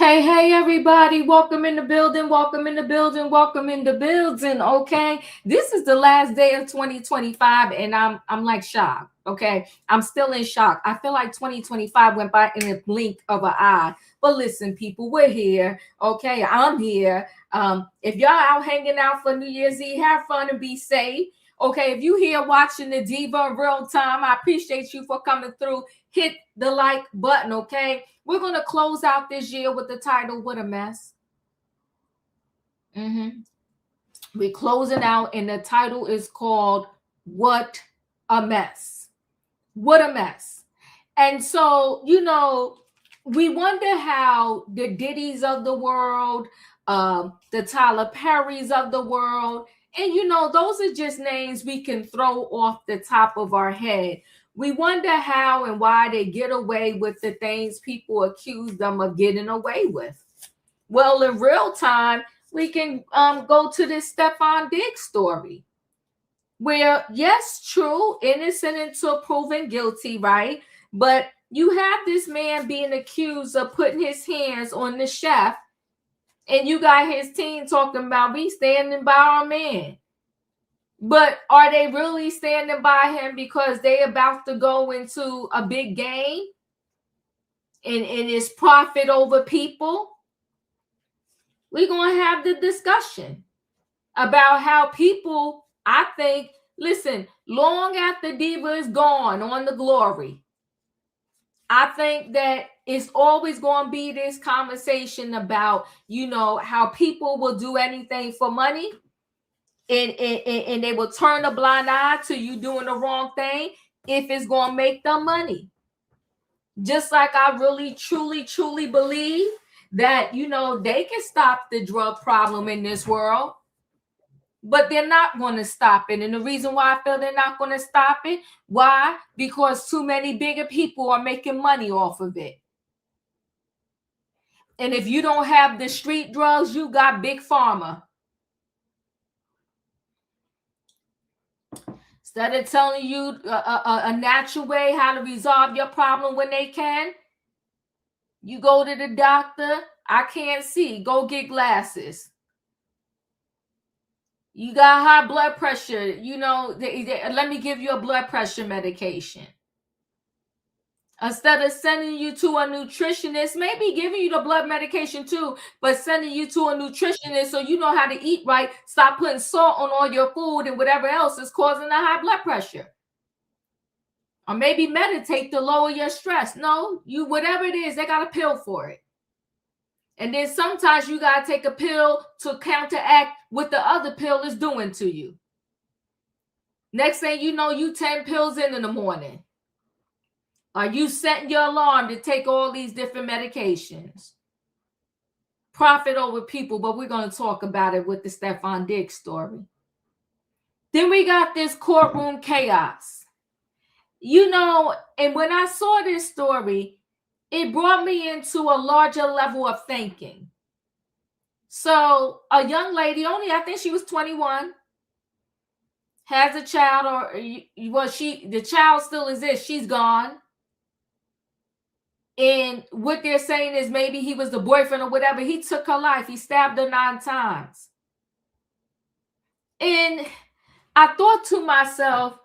Hey, everybody. Welcome in the building. Welcome in the building. Welcome in the building. Okay. This is the last day of 2025 and I'm like shocked. Okay. I'm still in shock. I feel like 2025 went by in a blink of an eye. But listen, people, we're here. Okay. I'm here. If y'all out hanging out for New Year's Eve, have fun and be safe. Okay, if you here watching the Diva in real time, I appreciate you for coming through. Hit the like button, okay? We're going to close out this year with the title, What a Mess. We're closing out, and the title is called What a Mess. What a Mess. And so, we wonder how the Diddy's of the world, the Tyler Perry's of the world, and those are just names we can throw off the top of our head. We wonder how and why they get away with the things people accuse them of getting away with. Well, in real time, we can go to this Stefon Diggs story, where, yes, true, innocent until proven guilty, right? But you have this man being accused of putting his hands on the chef, and you got his team talking about we standing by our man. But are they really standing by him because they about to go into a big game and it's profit over people? We're going to have the discussion about how people, I think, listen, long after Diva is gone on the glory, I think that it's always going to be this conversation about, how people will do anything for money. And they will turn a blind eye to you doing the wrong thing if it's going to make them money. Just like I really, truly believe that, they can stop the drug problem in this world, but they're not going to stop it. And the reason why I feel they're not going to stop it, why? Because too many bigger people are making money off of it. And if you don't have the street drugs, you got big pharma. Instead of telling you a natural way how to resolve your problem when they can, you go to the doctor. I can't see. Go get glasses. You got high blood pressure. Let me give you a blood pressure medication. Instead of sending you to a nutritionist, maybe giving you the blood medication too, but sending you to a nutritionist so you know how to eat right, stop putting salt on all your food and whatever else is causing the high blood pressure. Or maybe meditate to lower your stress. No, whatever it is, they got a pill for it. And then sometimes you got to take a pill to counteract what the other pill is doing to you. Next thing you know, you 10 pills in the morning. Are you setting your alarm to take all these different medications? Profit over people, but we're going to talk about it with the Stefon Diggs story. Then we got this courtroom chaos. And when I saw this story, it brought me into a larger level of thinking. So a young lady, I think she was 21, has a child, the child still exists. She's gone. And what they're saying is maybe he was the boyfriend or whatever. He took her life. He stabbed her 9 times. And I thought to myself,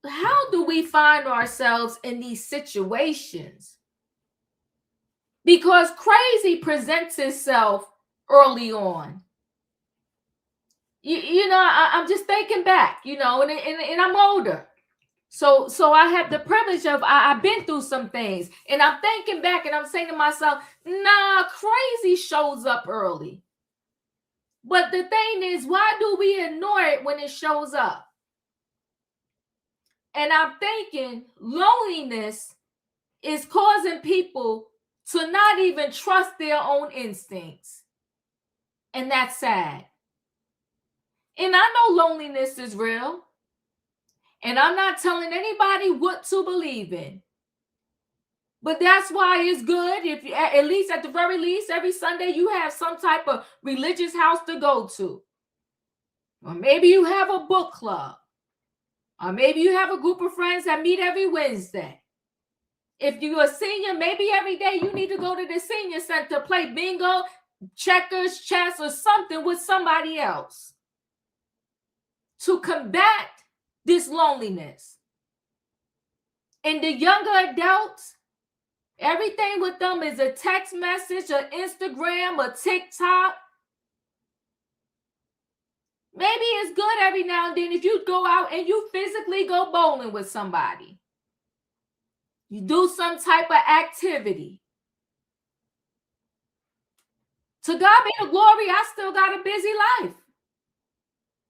how do we find ourselves in these situations? Because crazy presents itself early on. I'm just thinking back, and I'm older. So I have the privilege of, I've been through some things, and I'm thinking back and I'm saying to myself, nah, crazy shows up early. But the thing is, why do we ignore it when it shows up? And I'm thinking loneliness is causing people to not even trust their own instincts. And that's sad. And I know loneliness is real. And I'm not telling anybody what to believe in. But that's why it's good if you, at the very least, every Sunday you have some type of religious house to go to. Or maybe you have a book club. Or maybe you have a group of friends that meet every Wednesday. If you're a senior, maybe every day you need to go to the senior center, play bingo, checkers, chess, or something with somebody else to combat this loneliness. And the younger adults, everything with them is a text message, an Instagram, a TikTok. Maybe it's good every now and then if you go out and you physically go bowling with somebody. You do some type of activity. To God be the glory, I still got a busy life.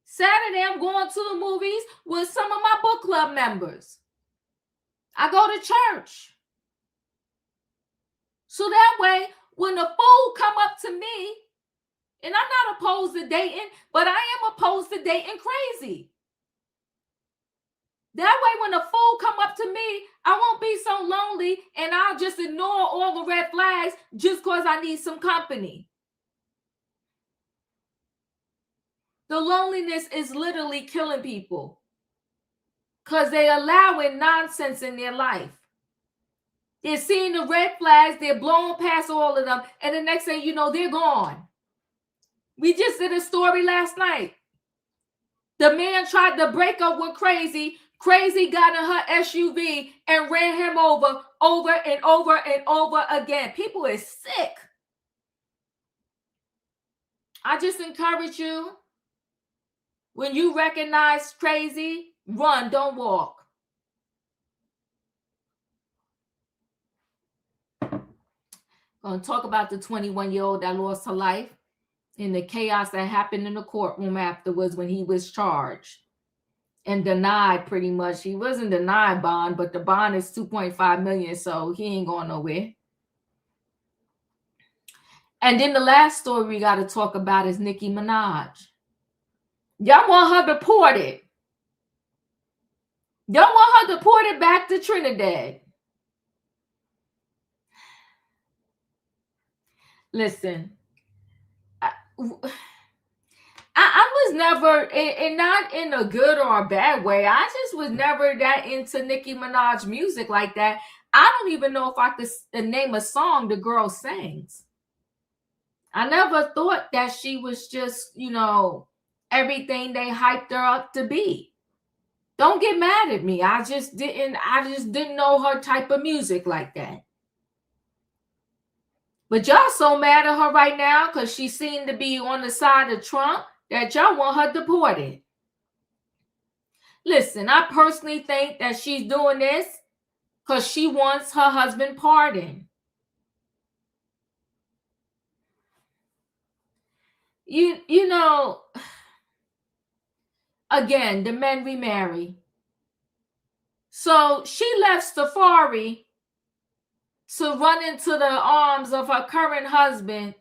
Saturday, I'm going to the movies with some of my book club members. I go to church. So that way, when the fool come up to me, and I'm not opposed to dating, but I am opposed to dating crazy. That way, when the fool come up to me, I won't be so lonely and I'll just ignore all the red flags just because I need some company. The loneliness is literally killing people because they're allowing nonsense in their life. They're seeing the red flags, they're blowing past all of them, and the next thing you know, they're gone. We just did a story last night. The man tried to break up with Crazy. Crazy got in her SUV and ran him over and over and over again. People is sick. I just encourage you, when you recognize Crazy, run, don't walk. I'm going to talk about the 21-year-old that lost her life in the chaos that happened in the courtroom afterwards when he was charged and denied pretty much. He wasn't denied bond, but the bond is $2.5 million, so he ain't going nowhere. And then the last story we got to talk about is Nicki Minaj. Y'all want her deported. Y'all want her deported back to Trinidad. Listen, I was never, and not in a good or a bad way, I just was never that into Nicki Minaj music like that. I don't even know if I could name a song the girl sings. I never thought that she was just, everything they hyped her up to be. Don't get mad at me. I just didn't know her type of music like that. But y'all so mad at her right now because she seemed to be on the side of Trump that y'all want her deported. Listen, I personally think that she's doing this because she wants her husband pardoned. You know, again, the men remarry. So she left Safari to run into the arms of her current husband,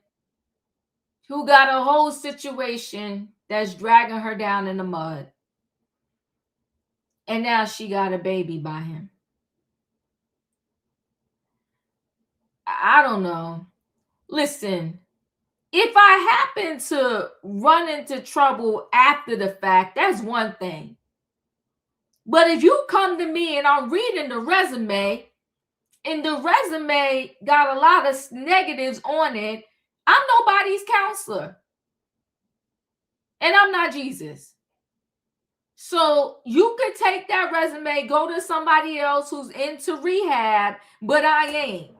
who got a whole situation that's dragging her down in the mud. And now she got a baby by him. I don't know. Listen, if I happen to run into trouble after the fact, that's one thing. But if you come to me and I'm reading the resume, and the resume got a lot of negatives on it, I'm nobody's counselor. And I'm not Jesus. So you could take that resume, go to somebody else who's into rehab, but I ain't.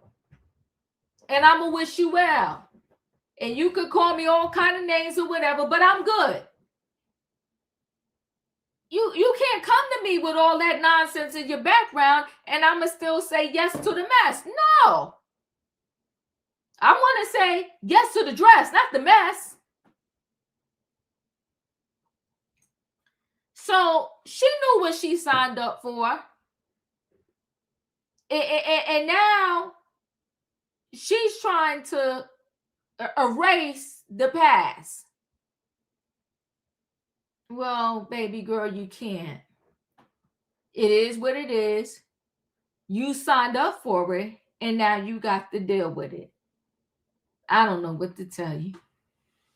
And I'm going to wish you well. And you could call me all kind of names or whatever, but I'm good. You can't come to me with all that nonsense in your background and I'm going to still say yes to the mess. No. I want to say yes to the dress, not the mess. So she knew what she signed up for. And now she's trying to erase the past. Well, baby girl, you can't. It is what it is. You signed up for it, and now you got to deal with it. I don't know what to tell you.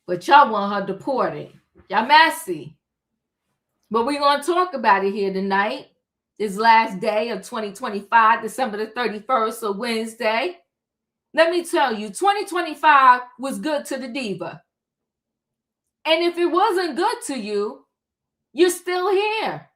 But y'all want her deported. Y'all messy. But we're going to talk about it here tonight. this last day of 2025, December the 31st, a Wednesday. Let me tell you, 2025 was good to the diva. And if it wasn't good to you, you're still here.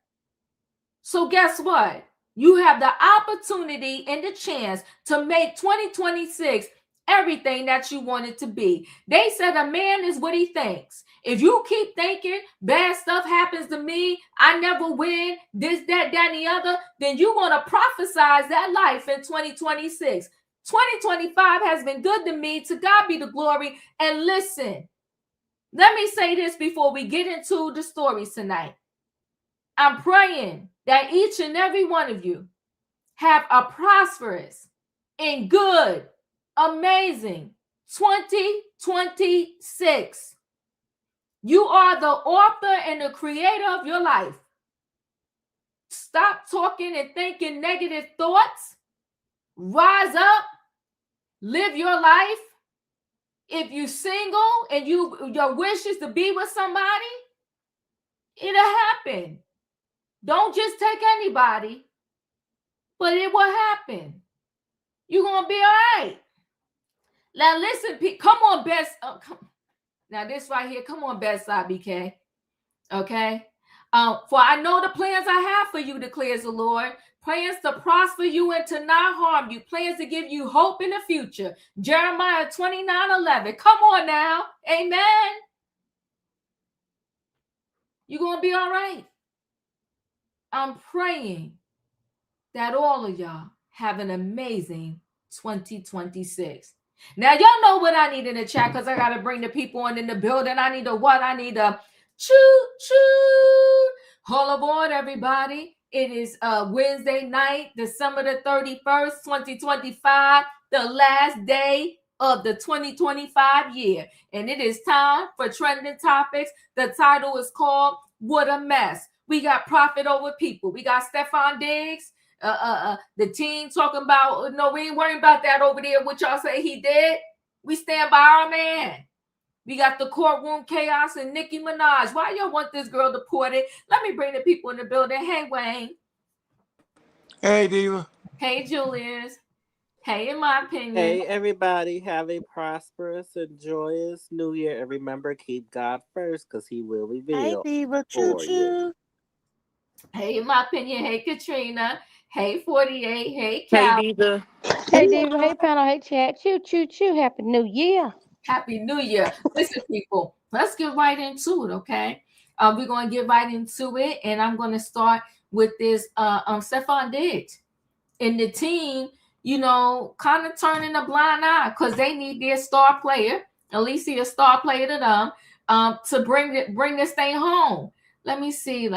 So guess what? You have the opportunity and the chance to make 2026 everything that you want it to be. They said a man is what he thinks. If you keep thinking bad stuff happens to me, I never win, this, that, and the other, then you're going to prophesize that life in 2026. 2025 has been good to me. To God be the glory. And listen, let me say this before we get into the stories tonight. I'm praying that each and every one of you have a prosperous and good, amazing 2026. You are the author and the creator of your life. Stop talking and thinking negative thoughts. Rise up. Live your life. If you're single and your wish is to be with somebody, it'll happen. Don't just take anybody, but it will happen. You're going to be all right. Now, listen, come on, best. Now, this right here, come on, best side, BK. Okay? For I know the plans I have for you, declares the Lord. Plans to prosper you and to not harm you. Plans to give you hope in the future. Jeremiah 29:11. Come on now. Amen. You're going to be all right. I'm praying that all of y'all have an amazing 2026. Now, y'all know what I need in the chat because I got to bring the people in the building. I need a what? I need a choo-choo. All aboard, everybody. It is Wednesday night, December the 31st, 2025, the last day of the 2025 year. And it is time for Trending Topics. The title is called What a Mess. We got Profit Over People. We got Stefon Diggs. The team talking about, no, we ain't worrying about that over there. What y'all say he did? We stand by our man. We got the courtroom chaos and Nicki Minaj. Why y'all want this girl deported? Let me bring the people in the building. Hey, Wayne. Hey, Diva. Hey, Julius. Hey, in my opinion. Hey, everybody. Have a prosperous and joyous new year. And remember, keep God first because he will reveal. Hey, Diva. Choo-choo. Hey, in my opinion. Hey, Katrina. Hey, 48. Hey, Cal. Hey, Diva. Hey, Diva. Hey, panel. Hey, chat. Choo, choo, choo. Happy New Year. Happy New Year. Listen, people, let's get right into it, okay? We're going to get right into it, and I'm going to start with this Stefon Diggs. And the team, kind of turning a blind eye because they need their star player, at least he a star player to them, to bring this thing home. Let me see.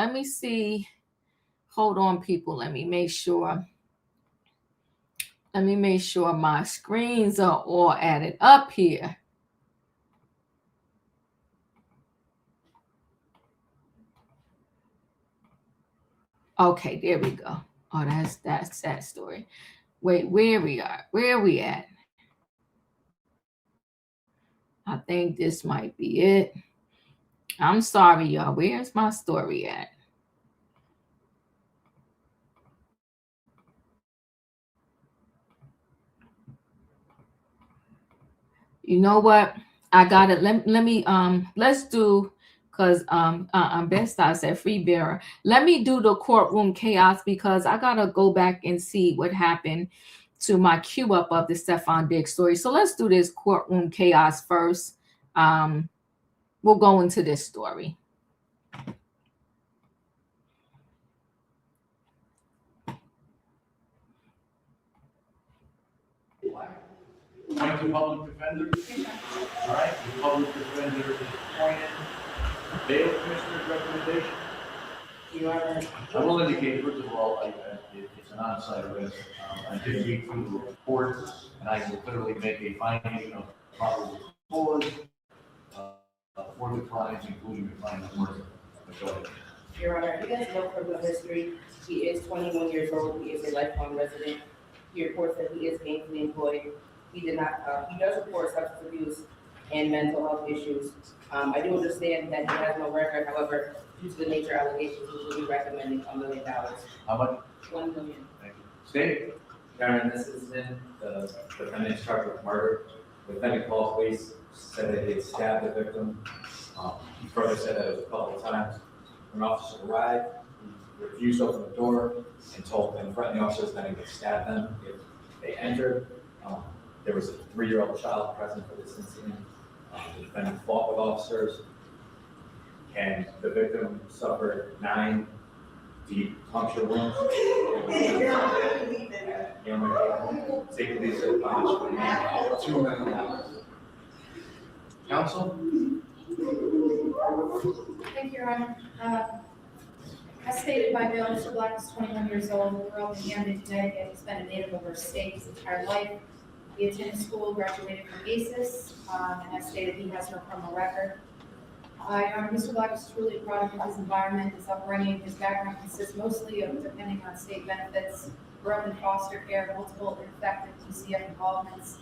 Hold on, people. Let me make sure my screens are all added up here. Okay, there we go. Oh, that's that story. Wait, where we at? I think this might be it. I'm sorry, y'all. Where's my story at? You know what? I got it. Let me let's do, because best I said free bearer. Let me do the courtroom chaos because I gotta go back and see what happened to my queue up of the Stefon Diggs story. So let's do this courtroom chaos first. We'll go into this story. Point to public defender. All right, the public defender is appointed. Bail commissioner's recommendation. Your Honor. I will indicate, first of all, it's an on-site arrest. I did read through the report, and I will clearly make a finding of probable cause for the crimes, including the crime of murder. Your Honor, he has no criminal history. He is 21 years old. He is a lifelong resident. He reports that he is gainfully employed. He does report substance abuse and mental health issues. I do understand that he has no record. However, due to the nature allegations, we will be recommending $1 million. How much? 1 million. Thank you. Steve? Karen, this incident, the defendant is charged with murder. The defendant called police, said that he had stabbed the victim. He further said that it was a couple of times. When officers arrived, he refused to open the door and threatened the officers that he would stab them if they entered. There was a 3-year-old child present for this incident. The defendant fought with officers, and the victim suffered 9 deep puncture wounds. Take these to the punishment. 2 million. Counsel? Thank you, Your Honor. As stated by Bill, Mr. Black is 21 years old, grew up in Camden, Connecticut. He's been a native of our state his entire life. He attended school, graduated from ACES, and as stated, he has no criminal record. Your Honor, Mr. Black is truly a product of his environment, his upbringing. His background consists mostly of depending on state benefits, grew up in foster care, multiple ineffective DCF involvements.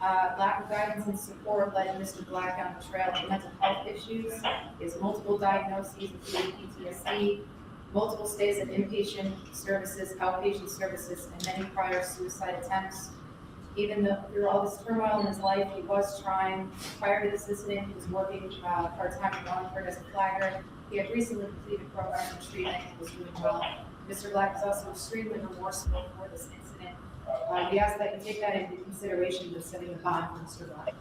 Lack of guidance and support led Mr. Black on the trail of mental health issues. He has multiple diagnoses, including PTSD, multiple stays at inpatient services, outpatient services, and many prior suicide attempts. Even though through all this turmoil in his life, he was trying. Prior to this incident, he was working part-time in Wallingford as a flagger. He had recently completed program and treatment and was doing well. Mr. Black is also extremely remorseful for this incident. We ask that you take that into consideration when setting a bond for Mr. Black.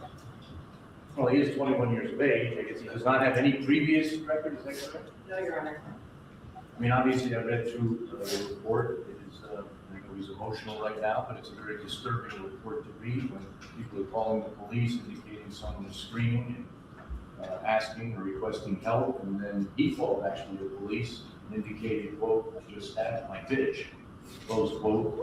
Well, he is 21 years of age. I guess he does not have any previous record, is that correct? No, Your Honor. I mean, obviously, I read through the report. It is, I know he's emotional right now, but it's a very disturbing report to read when people are calling the police indicating someone is screaming and asking or requesting help, and then he called actually the police and indicated, quote, "I just stabbed my bitch," close quote.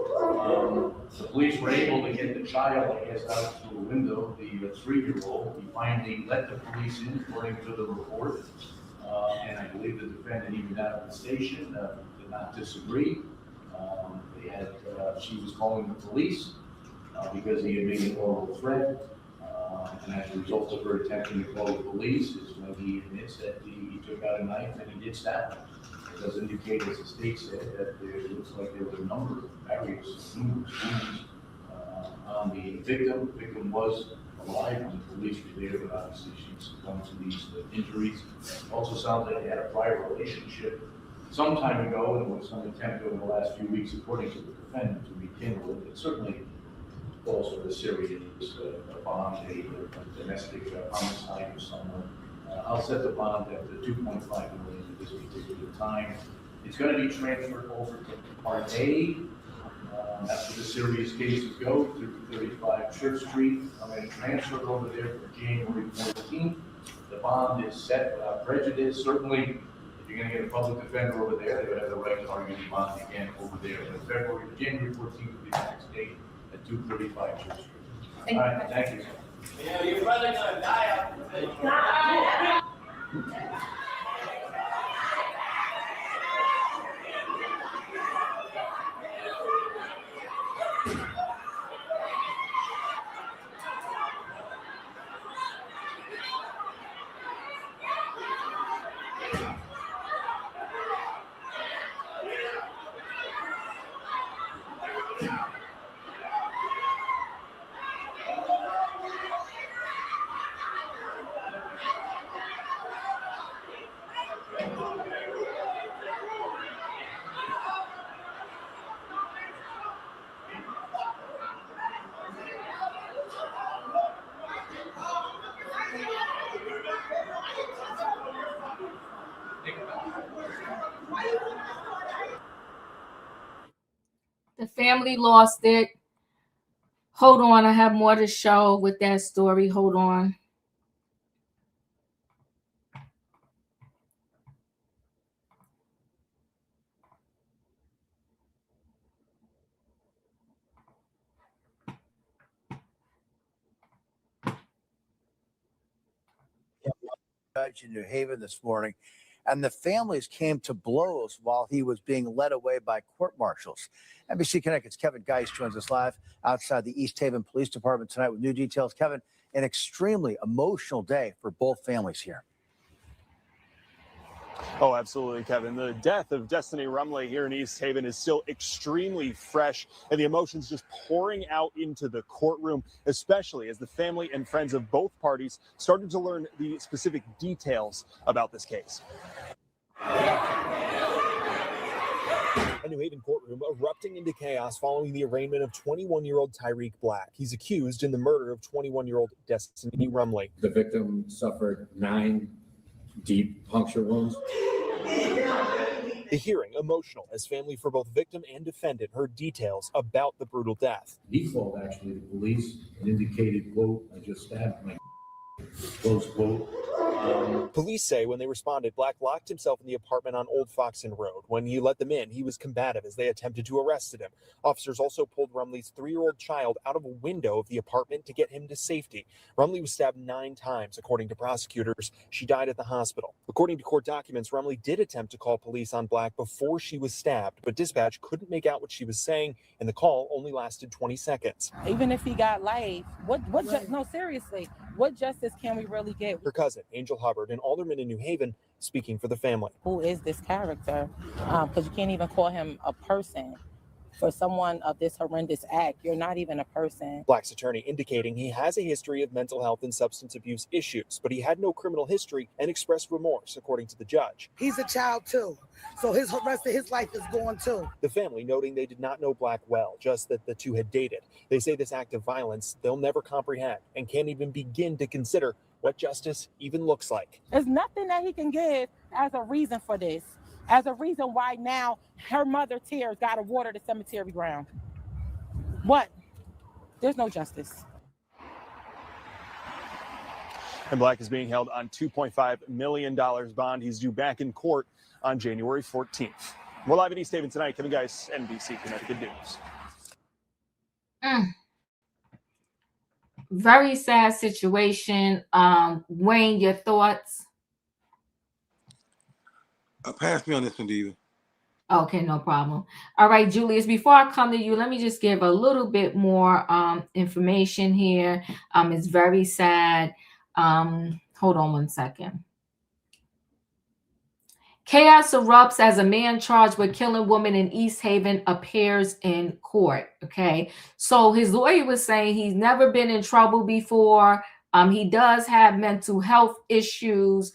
The police were able to get the child, I guess, out through a window, the 3-year-old. He finally let the police in, according to the report. And I believe the defendant, even down at the station, did not disagree. She was calling the police because he had made an oral threat. And as a result of her attempting to call the police is when he admits that he took out a knife and he did stab her. It does indicate, as the state said, that it looks like there were a number of numerous wounds on the victim. The victim was alive when the police were there, but obviously she succumbed to these injuries. It also sounds like they had a prior relationship some time ago, and there was some attempt over the last few weeks, according to the defendant, to rekindle it. It certainly falls for the serious bond, a domestic homicide or someone. I'll set the bond at the 2.5 million at this particular time. It's going to be transferred over to Part A. After the serious cases go to 35 Church Street, I'm going to transfer it over there for January 14th. The bond is set without prejudice. Certainly, if you're going to get a public defender over there, they would have the right to argue the bond again over there. But January 14th will be the next date at 235 Church Street. All right, thank you. Yeah, your brother's gonna die out there. The family lost it. Hold on, I have more to show with that story. Hold on. Judge in New Haven this morning, and the families came to blows while he was being led away by court marshals. NBC Connecticut's Kevin Geist joins us live outside the East Haven Police Department tonight with new details. Kevin, an extremely emotional day for both families here. Oh, absolutely, Kevin. The death of Destiny Rumley here in East Haven is still extremely fresh, and the emotions just pouring out into the courtroom, especially as the family and friends of both parties started to learn the specific details about this case. A New Haven courtroom erupting into chaos following the arraignment of 21-year-old Tyreek Black. He's accused in the murder of 21-year-old Destiny Rumley. The victim suffered 9 deep puncture wounds. The hearing emotional as family for both victim and defendant heard details about the brutal death. He called actually the police and indicated, quote, I just stabbed my close quote. Police say when they responded, Black locked himself in the apartment on Old Foxton Road. When he let them in, he was combative as they attempted to arrest him. Officers also pulled Rumley's 3-year-old child out of a window of the apartment to get him to safety. Rumley was stabbed 9 times, according to prosecutors. She died at the hospital. According to court documents, Rumley did attempt to call police on Black before she was stabbed, but dispatch couldn't make out what she was saying, and the call only lasted 20 seconds. Even if he got life, no, seriously, what justice can we really get? Her cousin, Angel Hubbard, an alderman in New Haven, speaking for the family. Who is this character? Because you can't even call him a person. For someone of this horrendous act, you're not even a person. Black's attorney indicating he has a history of mental health and substance abuse issues, but he had no criminal history and expressed remorse, according to the judge. He's a child too, so his rest of his life is gone too. The family noting they did not know Black well, just that the two had dated. They say this act of violence they'll never comprehend and can't even begin to consider what justice even looks like. There's nothing that he can give as a reason for this, as a reason why now her mother tears gotta water the cemetery ground. What? There's no justice. And Black is being held on $2.5 million bond. He's due back in court on January 14th. We're live in East Haven tonight. Kevin Geis, NBC Connecticut News. Very sad situation. Wayne, your thoughts? Pass me on this one, Diva. Okay, no problem. All right, Julius, before I come to you, let me just give a little bit more information here. It's very sad. Hold on one second. Chaos erupts as a man charged with killing woman in East Haven appears in court. Okay, so his lawyer was saying he's never been in trouble before. He does have mental health issues.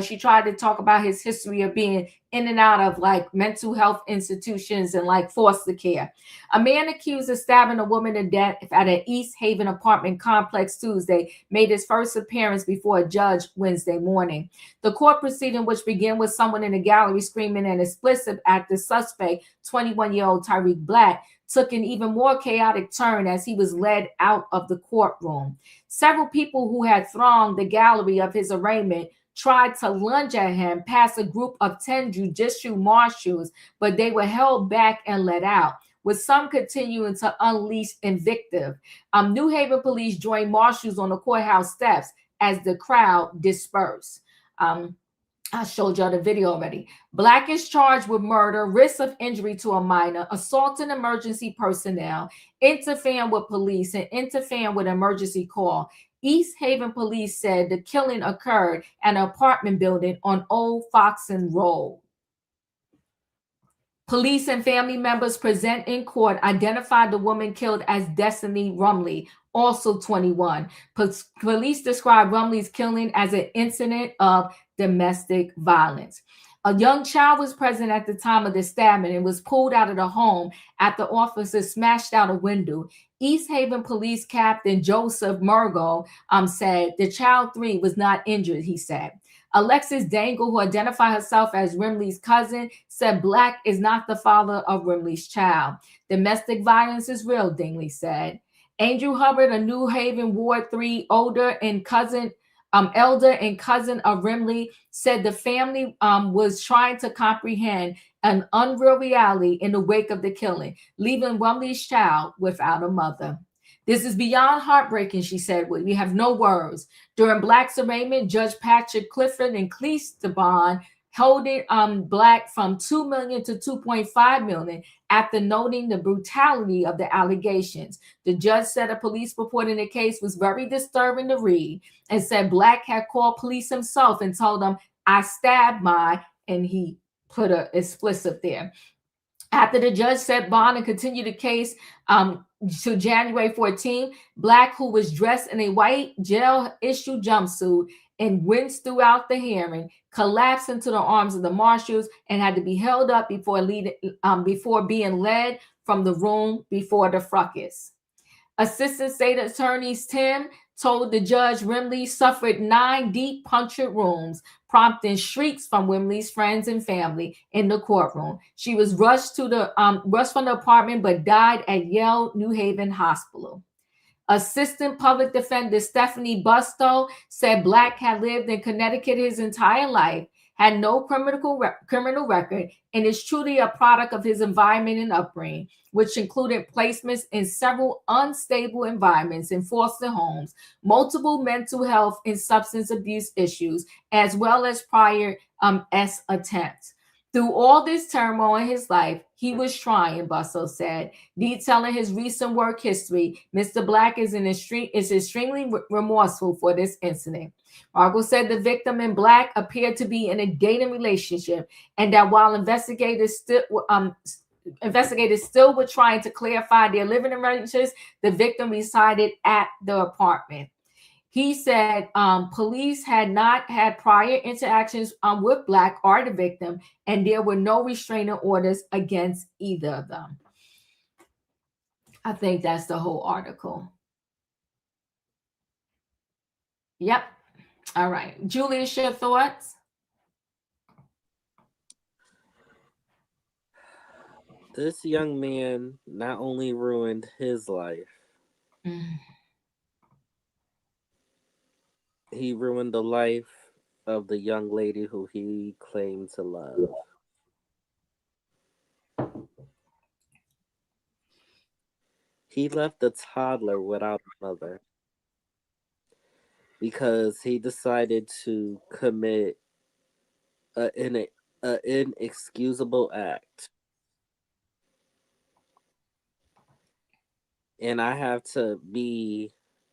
She tried to talk about his history of being in and out of like mental health institutions and like foster care. A man accused of stabbing a woman to death at an East Haven apartment complex Tuesday made his first appearance before a judge Wednesday morning. The court proceeding, which began with someone in the gallery screaming an explicit at the suspect, 21-year-old Tyreek Black, took an even more chaotic turn as he was led out of the courtroom. Several people who had thronged the gallery of his arraignment tried to lunge at him past a group of 10 judicial marshals, but they were held back and let out, with some continuing to unleash invective. New Haven police joined marshals on the courthouse steps as the crowd dispersed. I showed y'all the video already. Black is charged with murder, risk of injury to a minor, assaulting emergency personnel, interfering with police, and interfering with emergency call. East Haven police said the killing occurred at an apartment building on Old Foxton Road. Police and family members present in court identified the woman killed as Destiny Rumley, also 21. Police described Rumley's killing as an incident of domestic violence. A young child was present at the time of the stabbing and was pulled out of the home after officers smashed out a window. East Haven Police Captain Joseph Murgo said the child 3 was not injured, he said. Alexis Dangle, who identified herself as Rumley's cousin, said Black is not the father of Rumley's child. Domestic violence is real, Dingley said. Andrew Hubbard, a New Haven Ward 3 elder and cousin of Rumley, said the family was trying to comprehend an unreal reality in the wake of the killing, leaving Rumley's child without a mother. This is beyond heartbreaking, she said. We have no words. During Black's arraignment, Judge Patrick Clifford increased the bond holding Black from 2 million to 2.5 million after noting the brutality of the allegations. The judge said a police report in the case was very disturbing to read and said Black had called police himself and told them, I stabbed and he put a explicit there. After the judge set bond and continued the case to January 14, Black, who was dressed in a white jail-issue jumpsuit and winced throughout the hearing, collapsed into the arms of the marshals and had to be held up before being led from the room before the fracas. Assistant State Attorney Tim told the judge Wimley suffered 9 deep punctured wounds, prompting shrieks from Wimley's friends and family in the courtroom. She was rushed from the apartment but died at Yale New Haven Hospital. Assistant Public Defender Stephanie Busto said Black had lived in Connecticut his entire life, had no criminal record, and is truly a product of his environment and upbringing, which included placements in several unstable environments in foster homes, multiple mental health and substance abuse issues, as well as prior S attempts. Through all this turmoil in his life, he was trying, Busso said. Detailing his recent work history, Mr. Black is extremely remorseful for this incident. Margot said the victim in Black appeared to be in a dating relationship, and that while investigators still were trying to clarify their living arrangements, the victim resided at the apartment. He said police had not had prior interactions with Black or the victim, and there were no restraining orders against either of them. I think that's the whole article. Yep. All right. Julius, your thoughts? This young man not only ruined his life, he ruined the life of the young lady who he claimed to love. He left a toddler without a mother because he decided to commit an inexcusable act. And I have to be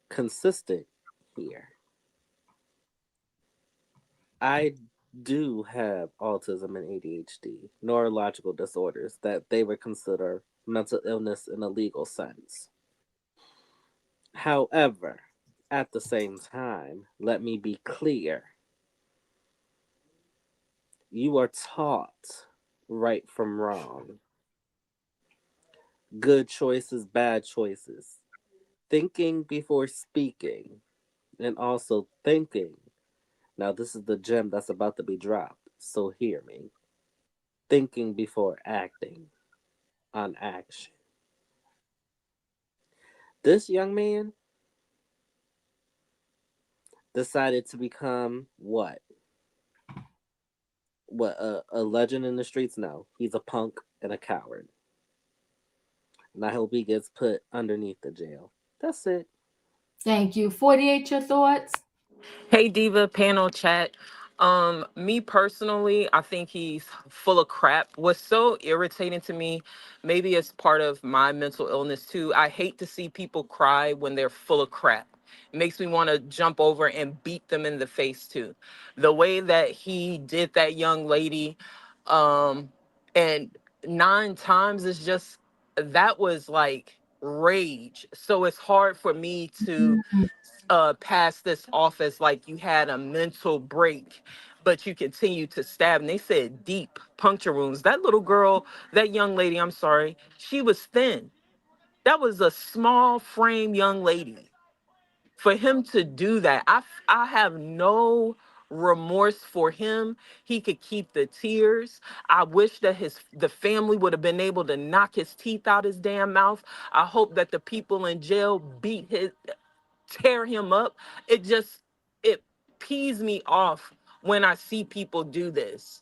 consistent here. I do have autism and ADHD, neurological disorders that they would consider mental illness in a legal sense. However, at the same time, let me be clear. You are taught right from wrong, good choices, bad choices, thinking before speaking, and also thinking. Now, this is the gem that's about to be dropped, so hear me. Thinking before acting on action. This young man decided to become what? What, a legend in the streets? No, he's a punk and a coward. And I hope he gets put underneath the jail. That's it. Thank you. 48, your thoughts? Hey Diva panel chat. Me personally, I think he's full of crap. What's so irritating to me, maybe it's part of my mental illness too. I hate to see people cry when they're full of crap. It makes me want to jump over and beat them in the face too. The way that he did that young lady, and 9 times is just, that was like rage. So it's hard for me to pass this off as like you had a mental break, but you continue to stab. And they said deep puncture wounds. That little girl, that young lady, I'm sorry, she was thin. That was a small frame young lady. For him to do that, I have no remorse for him. He could keep the tears. I wish that the family would have been able to knock his teeth out his damn mouth. I hope that the people in jail tear him up. It pees me off when I see people do this,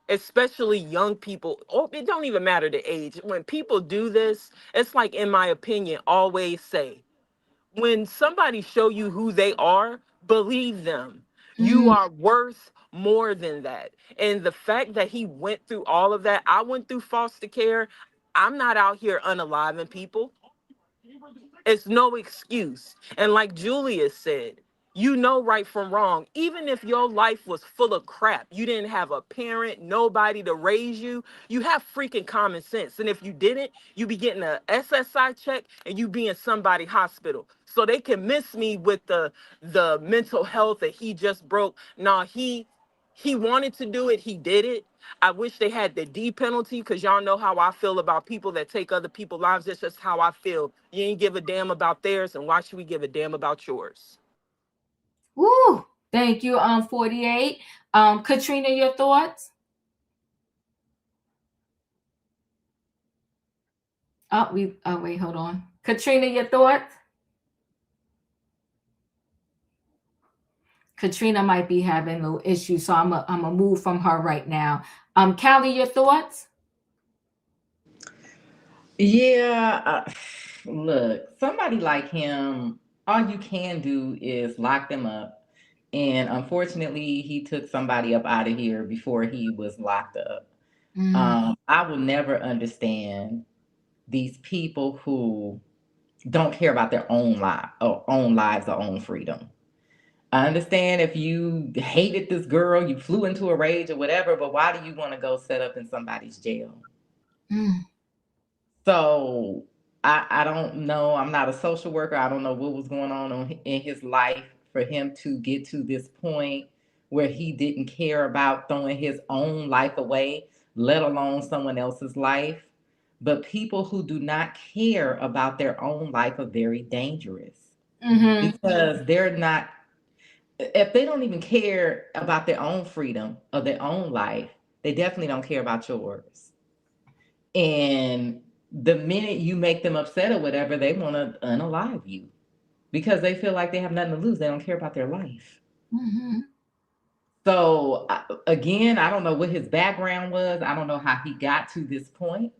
especially young people. Oh, it don't even matter the age. When people do this, it's like, in my opinion, always say, when somebody show you who they are, believe them. You are worth more than that. And the fact that he went through all of that, I went through foster care. I'm not out here unaliving people. It's no excuse. And like Julius said, you know right from wrong. Even if your life was full of crap, you didn't have a parent, nobody to raise you, you have freaking common sense. And if you didn't, you be getting a SSI check and you be in somebody's hospital. So they can miss me with the mental health that he just broke. Nah, he wanted to do it, he did it. I wish they had the D penalty because y'all know how I feel about people that take other people's lives. That's just how I feel. You ain't give a damn about theirs, and why should we give a damn about yours? Woo! Thank you, 48. Katrina, your thoughts? Wait, hold on. Katrina, your thoughts? Katrina might be having a little issue, so I'm a move from her right now. Callie, your thoughts? Yeah, look, somebody like him, all you can do is lock them up. And unfortunately, he took somebody up out of here before he was locked up. I will never understand these people who don't care about their own lives or own freedom. I understand if you hated this girl, you flew into a rage or whatever, but why do you want to go set up in somebody's jail? So I don't know. I'm not a social worker. I don't know what was going on in his life for him to get to this point where he didn't care about throwing his own life away, let alone someone else's life. But people who do not care about their own life are very dangerous because they're not, if they don't even care about their own freedom or their own life, they definitely don't care about yours. And the minute you make them upset or whatever, they want to unalive you because they feel like they have nothing to lose. They don't care about their life. So again, I don't know what his background was. I don't know how he got to this point.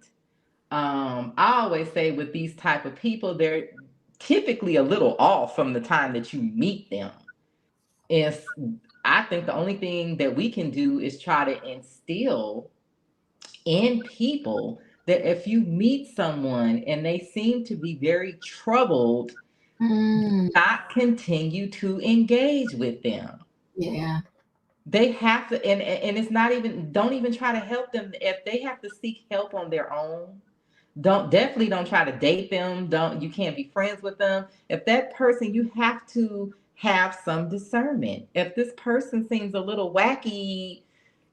I always say with these type of people, they're typically a little off from the time that you meet them. And I think the only thing that we can do is try to instill in people that if you meet someone and they seem to be very troubled, not continue to engage with them. Yeah. They have to, and it's not even, don't even try to help them. If they have to seek help on their own, definitely don't try to date them. You can't be friends with them. If that person, you have to have some discernment. If this person seems a little wacky,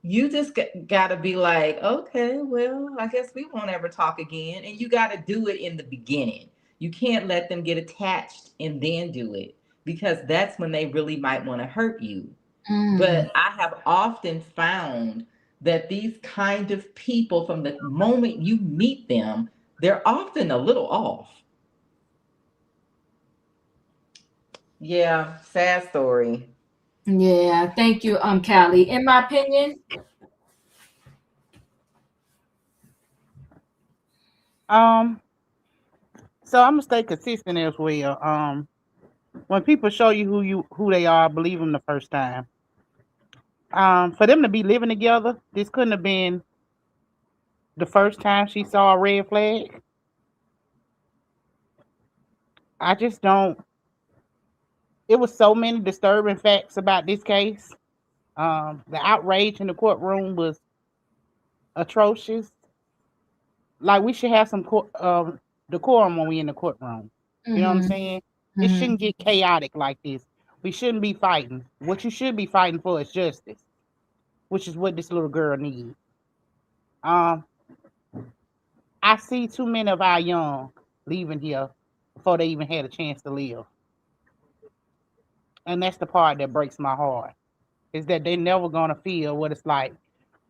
you just got to be like, okay, well, I guess we won't ever talk again. And you got to do it in the beginning. You can't let them get attached and then do it because that's when they really might want to hurt you. But I have often found that these kind of people, from the moment you meet them, they're often a little off. Yeah, sad story. Yeah, thank you, Callie. In my opinion, So I'm gonna stay consistent as well. When people show you who they are, believe them the first time. For them to be living together, this couldn't have been the first time she saw a red flag. I just don't. It was so many disturbing facts about this case. The outrage in the courtroom was atrocious. Like we should have some decorum when we in the courtroom. You know what I'm saying? It shouldn't get chaotic like this. We shouldn't be fighting. What you should be fighting for is justice, which is what this little girl needs. I see too many of our young leaving here before they even had a chance to live. And that's the part that breaks my heart, is that they're never going to feel what it's like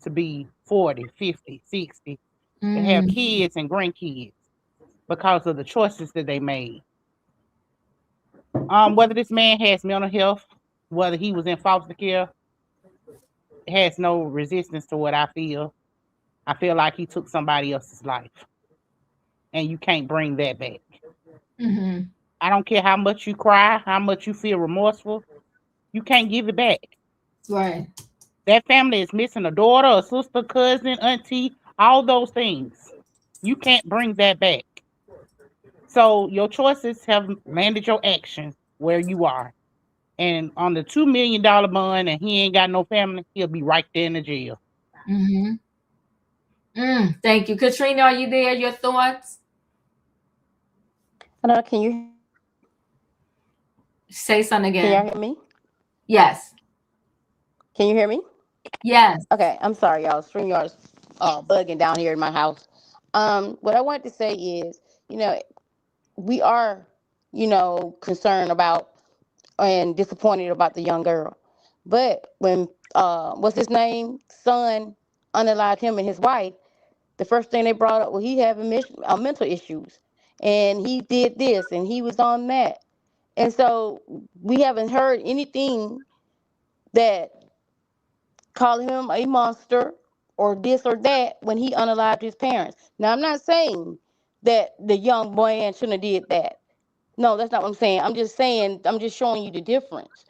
to be 40, 50, 60, to have kids and grandkids because of the choices that they made. Whether this man has mental health, whether he was in foster care, it has no resistance to what I feel. I feel like he took somebody else's life, and you can't bring that back. I don't care how much you cry, how much you feel remorseful, you can't give it back. Right. That family is missing a daughter, a sister, cousin, auntie, all those things. You can't bring that back. So your choices have landed your actions where you are. And on the $2 million bond and he ain't got no family, he'll be right there in the jail. Mm-hmm. Thank you. Katrina, are you there? Your thoughts? Hello, can you Say something can y'all again. hear me? Yes. Can you hear me? Yes. Okay, I'm sorry, y'all. StreamYard's bugging down here in my house. What I wanted to say is, you know, we are, concerned about and disappointed about the young girl. But when what's his name? Son unalived him and his wife, the first thing they brought up was he having mental issues. And he did this and he was on that. And so we haven't heard anything that called him a monster or this or that when he unalived his parents. Now I'm not saying that the young boy shouldn't have did that. No, that's not what I'm saying. I'm just saying, I'm just showing you the difference.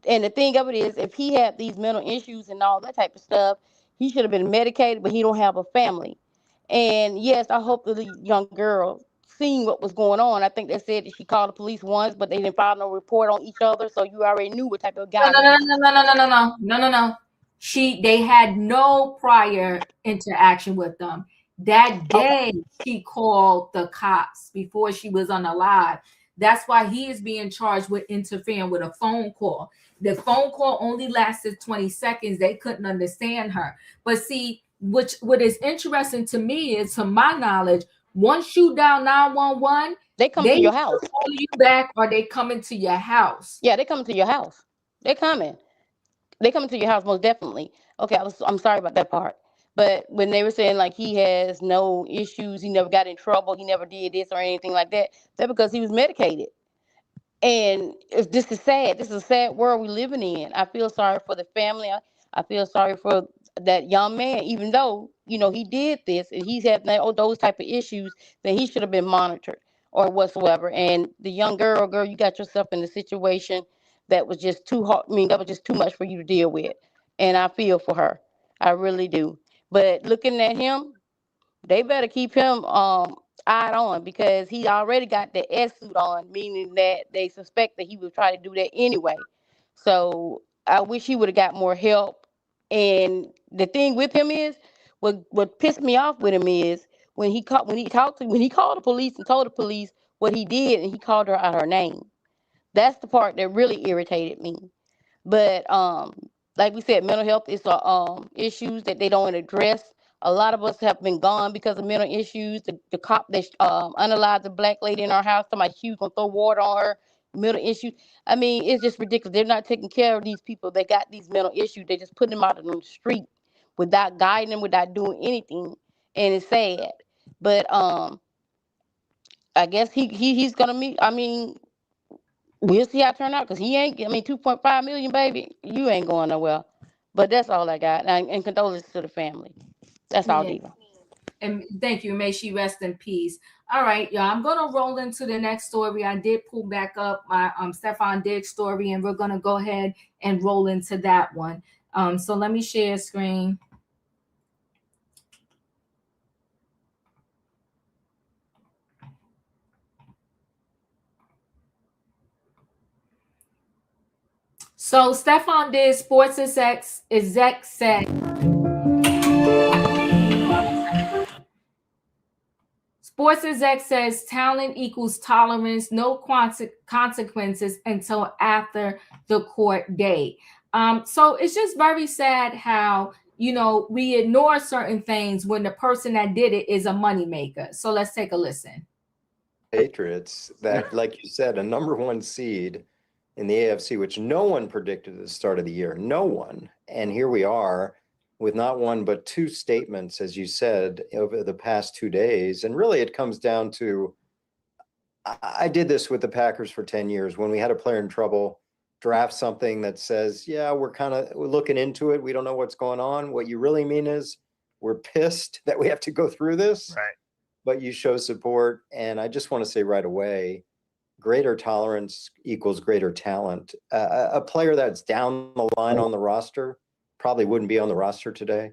And the thing of it is, if he had these mental issues and all that type of stuff, he should have been medicated, but he don't have a family. And yes, I hope that the young girl seen what was going on. I think they said that she called the police once, but they didn't file no report on each other, so you already knew what type of No, guy no, he no, was. no. They had no prior interaction with them. That day she called the cops before she was unalive. That's why he is being charged with interfering with a phone call. The phone call only lasted 20 seconds. They couldn't understand her. But see, what is interesting to me is, to my knowledge, once you dial 911, They come they to your either house. call you back or they coming to your house. Yeah, they coming to your house. They coming. They coming to your house most definitely. Okay, I'm sorry about that part. But when they were saying like he has no issues, he never got in trouble, he never did this or anything like that, that's because he was medicated. And this is sad. This is a sad world we're living in. I feel sorry for the family. I feel sorry for that young man, even though, he did this and he's had those type of issues, then he should have been monitored or whatsoever. And the young girl, you got yourself in a situation that was just too hard. I mean, that was just too much for you to deal with. And I feel for her. I really do. But looking at him, they better keep him eyed on because he already got the S suit on, meaning that they suspect that he would try to do that anyway. So I wish he would have got more help. And the thing with him is, what pissed me off with him is when he called the police and told the police what he did, and he called her out her name. That's the part that really irritated me. But like we said, mental health is issues that they don't address. A lot of us have been gone because of mental issues. The cop that unalived the black lady in our house, somebody she was gonna throw water on her. Mental issues. I mean, it's just ridiculous. They're not taking care of these people that got these mental issues. They just put them out on the street without guiding them, without doing anything, and it's sad. But I guess he's gonna meet. I mean, we'll see how it turn out because he ain't. I mean, 2.5 million, baby, you ain't going nowhere. But that's all I got. And condolences to the family. That's all, Yeah. Diva. And thank you. May she rest in peace. All right, y'all. I'm gonna roll into the next story. I did pull back up my Stefon Diggs story, and we're gonna go ahead and roll into that one. So let me share screen. So Stefon Diggs, sports exec said. Sports exec says talent equals tolerance, no consequences until after the court date. So it's just very sad how, we ignore certain things when the person that did it is a moneymaker. So let's take a listen. Patriots, that, like you said, a number one seed in the AFC, which no one predicted at the start of the year. No one. And here we are with not one, but two statements, as you said, over the past 2 days. And really, it comes down to, I did this with the Packers for 10 years. When we had a player in trouble, draft something that says, yeah, we're looking into it. We don't know what's going on. What you really mean is we're pissed that we have to go through this. Right. But you show support. And I just want to say right away, greater tolerance equals greater talent. A player that's down the line on the roster probably wouldn't be on the roster today.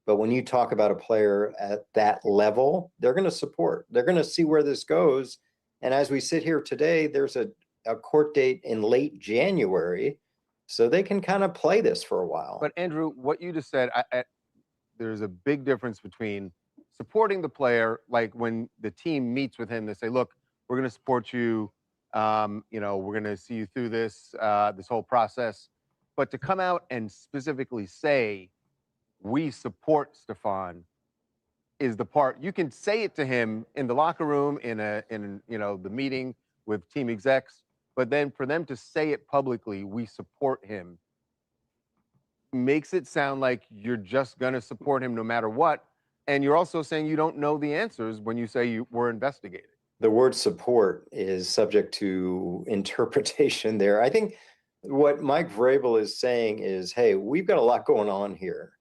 But when you talk about a player at that level, they're going to support. They're going to see where this goes. And as we sit here today, there's a court date in late January, so they can kind of play this for a while. But Andrew, what you just said, there's a big difference between supporting the player, like when the team meets with him, they say, look, we're going to support you. You know, we're going to see you through this, this whole process. But to come out and specifically say, we support Stefon, is the part you can say it to him in the locker room, in you know, the meeting with team execs, but then for them to say it publicly, we support him, makes it sound like you're just going to support him no matter what. And you're also saying you don't know the answers when you say you were investigating. The word support is subject to interpretation there. I think what Mike Vrabel is saying is, hey, we've got a lot going on here.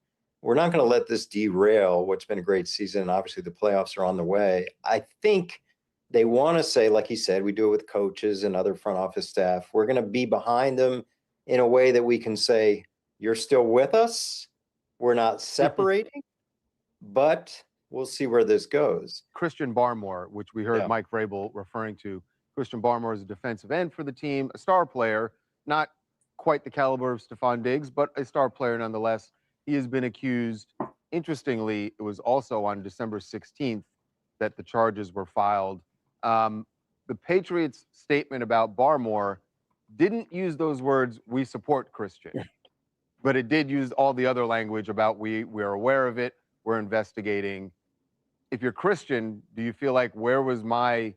We're not going to let this derail what's been a great season. Obviously, the playoffs are on the way. I think they want to say, like he said, we do it with coaches and other front office staff. We're going to be behind them in a way that we can say, you're still with us. We're not separating, but we'll see where this goes. Christian Barmore, which we heard Mike Vrabel referring to. Christian Barmore is a defensive end for the team, a star player, not quite the caliber of Stefon Diggs, but a star player nonetheless. He has been accused. Interestingly, it was also on December 16th that the charges were filed. The Patriots' statement about Barmore didn't use those words, we support Christian, but it did use all the other language about we're aware of it, we're investigating. If you're Christian, do you feel like where was my,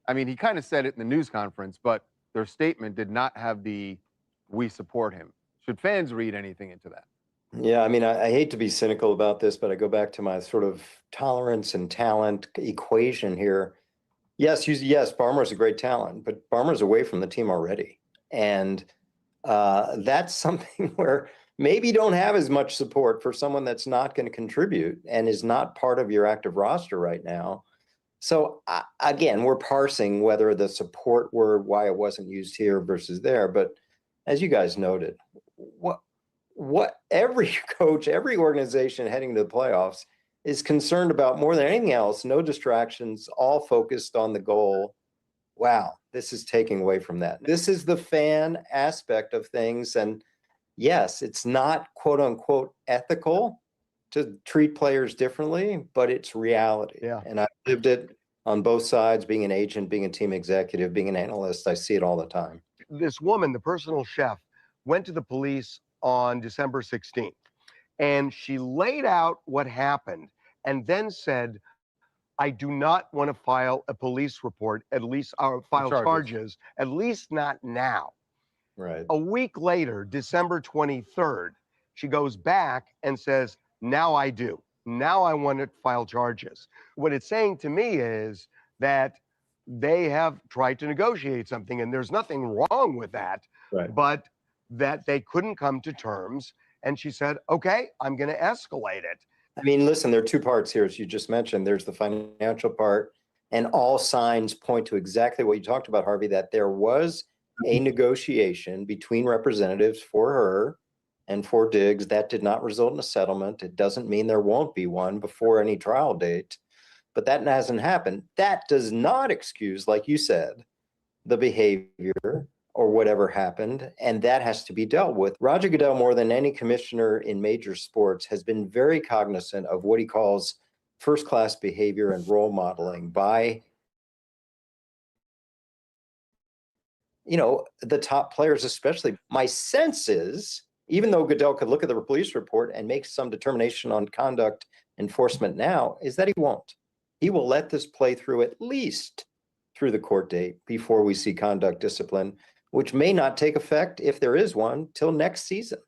I mean, he kind of said it in the news conference, but their statement did not have the we support him. Should fans read anything into that? Yeah, I mean, I hate to be cynical about this, but I go back to my sort of tolerance and talent equation here. Yes, Barmer's a great talent, but Barmer's away from the team already. And that's something where maybe you don't have as much support for someone that's not going to contribute and is not part of your active roster right now. So again, we're parsing whether the support word, why it wasn't used here versus there. But as you guys noted, what every coach, every organization heading to the playoffs is concerned about more than anything else, no distractions, all focused on the goal. Wow, this is taking away from that. This is the fan aspect of things. And yes, it's not quote unquote ethical to treat players differently, but it's reality. Yeah. And I've lived it on both sides, being an agent, being a team executive, being an analyst. I see it all the time. This woman, the personal chef, went to the police on December 16th, and she laid out what happened and then said, I do not want to file a police report, at least file charges, at least not now. Right. A week later, December 23rd, she goes back and says, now I do. Now I want to file charges. What it's saying to me is that they have tried to negotiate something, and there's nothing wrong with that, but that they couldn't come to terms. And she said, okay, I'm going to escalate it. I mean, listen, there are two parts here, as you just mentioned. There's the financial part, and all signs point to exactly what you talked about, Harvey, that there was a negotiation between representatives for her and for Diggs that did not result in a settlement. It doesn't mean there won't be one before any trial date, but that hasn't happened. That does not excuse, like you said, the behavior or whatever happened, and that has to be dealt with. Roger Goodell, more than any commissioner in major sports, has been very cognizant of what he calls first-class behavior and role modeling by, the top players especially. My sense is, even though Goodell could look at the police report and make some determination on conduct enforcement now, is that he won't. He will let this play through at least through the court date before we see conduct discipline, which may not take effect, if there is one, till next season.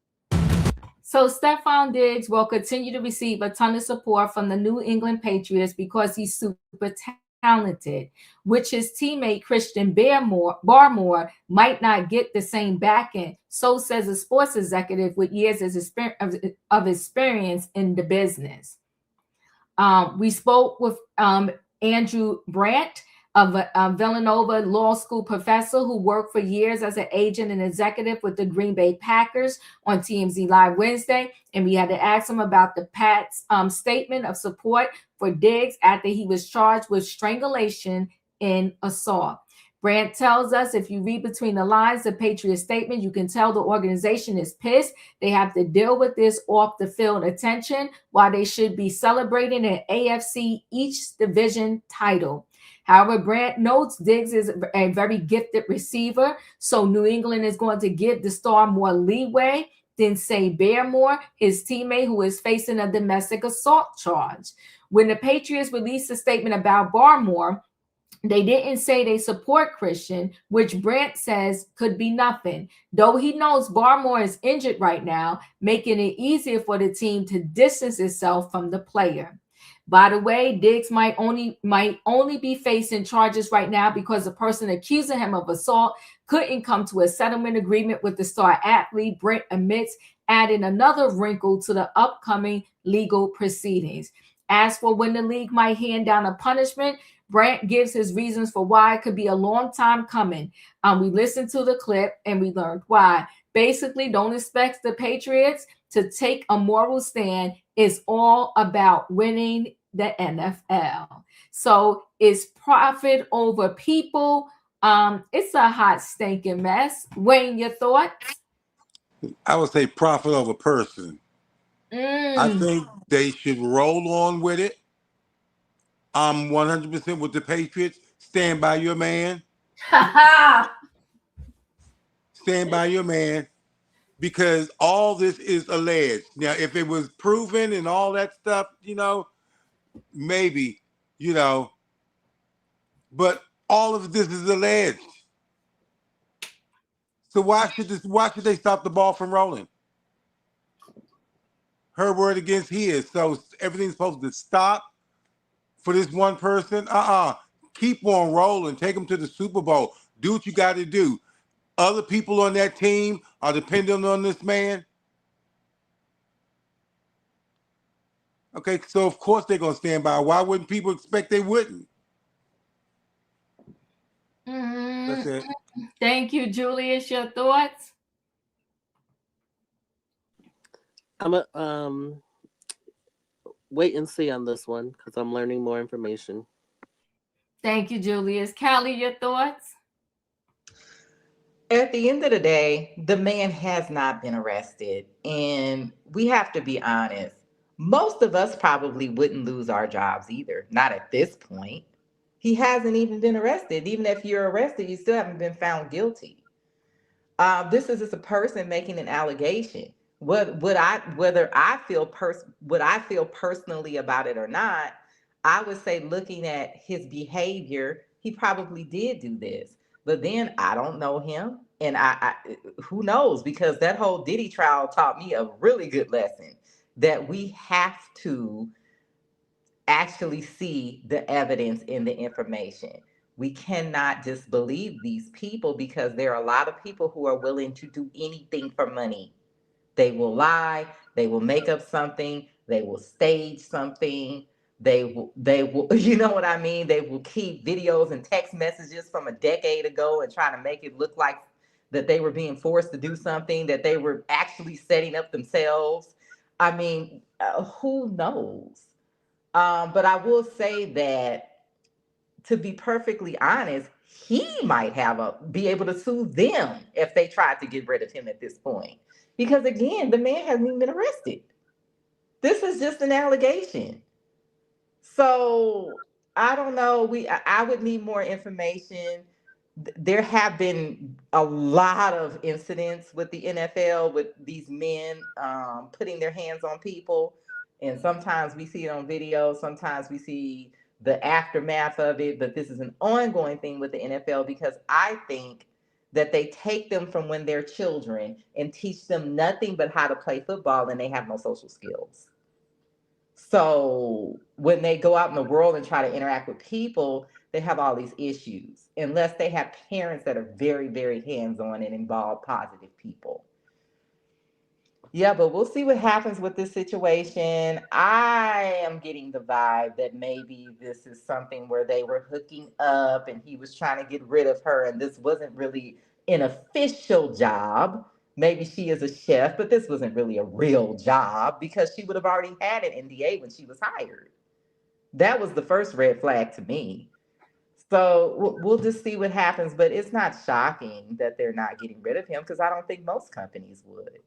So Stefon Diggs will continue to receive a ton of support from the New England Patriots because he's super talented, which his teammate Christian Barmore might not get the same backing. So says a sports executive with years of experience in the business. We spoke with Andrew Brandt, a Villanova Law School professor who worked for years as an agent and executive with the Green Bay Packers on TMZ Live Wednesday. And we had to ask him about the Pat's statement of support for Diggs after he was charged with strangulation and assault. Brandt tells us if you read between the lines, the Patriot statement, you can tell the organization is pissed. They have to deal with this off the field attention while they should be celebrating an AFC East division title. However, Brandt notes Diggs is a very gifted receiver, so New England is going to give the star more leeway than, say, Barmore, his teammate who is facing a domestic assault charge. When the Patriots released a statement about Barmore, they didn't say they support Christian, which Brandt says could be nothing. Though he knows Barmore is injured right now, making it easier for the team to distance itself from the player. By the way, Diggs might only be facing charges right now because the person accusing him of assault couldn't come to a settlement agreement with the star athlete, Brandt admits, adding another wrinkle to the upcoming legal proceedings. As for when the league might hand down a punishment, Brandt gives his reasons for why it could be a long time coming. We listened to the clip and we learned why. Basically, don't expect the Patriots to take a moral stand. It's all about winning the NFL. So it's profit over people. It's a hot stinking mess. Wayne, your thoughts? I would say profit over person. I think they should roll on with it. I'm 100% with the Patriots. Stand by your man. Stand by your man. Because all this is alleged. Now, if it was proven and all that stuff, maybe, but all of this is alleged. So why should they stop the ball from rolling? Her word against his. So everything's supposed to stop for this one person? Keep on rolling. Take them to the Super Bowl. Do what you got to do. Other people on that team are dependent on this man. Okay, so of course they're going to stand by. Why wouldn't people expect they wouldn't? That's it. Thank you, Julius. Your thoughts? I'm a wait and see on this one because I'm learning more information. Thank you, Julius. Callie, your thoughts? At the end of the day, the man has not been arrested. And we have to be honest. Most of us probably wouldn't lose our jobs either. Not at this point. He hasn't even been arrested. Even if you're arrested, you still haven't been found guilty. This is just a person making an allegation. Would I feel personally about it or not? I would say, looking at his behavior, he probably did do this. But then I don't know him, and I who knows? Because that whole Diddy trial taught me a really good lesson that we have to actually see the evidence in the information. We cannot just believe these people because there are a lot of people who are willing to do anything for money. They will lie, they will make up something, they will stage something, they will, you know what I mean? They will keep videos and text messages from a decade ago and try to make it look like that they were being forced to do something that they were actually setting up themselves. I mean, who knows? But I will say that, to be perfectly honest, he might be able to sue them if they tried to get rid of him at this point. Because again, the man hasn't even been arrested. This is just an allegation. So I don't know. I would need more information. There have been a lot of incidents with the NFL with these men putting their hands on people. And sometimes we see it on video, sometimes we see the aftermath of it. But this is an ongoing thing with the NFL because I think that they take them from when they're children and teach them nothing but how to play football, and they have no social skills. So when they go out in the world and try to interact with people, they have all these issues, unless they have parents that are very, very hands-on and involved, positive people. Yeah, but we'll see what happens with this situation. I am getting the vibe that maybe this is something where they were hooking up and he was trying to get rid of her, and this wasn't really an official job. Maybe she is a chef, but this wasn't really a real job because she would have already had an NDA when she was hired. That was the first red flag to me. So we'll just see what happens, but it's not shocking that they're not getting rid of him because I don't think most companies would.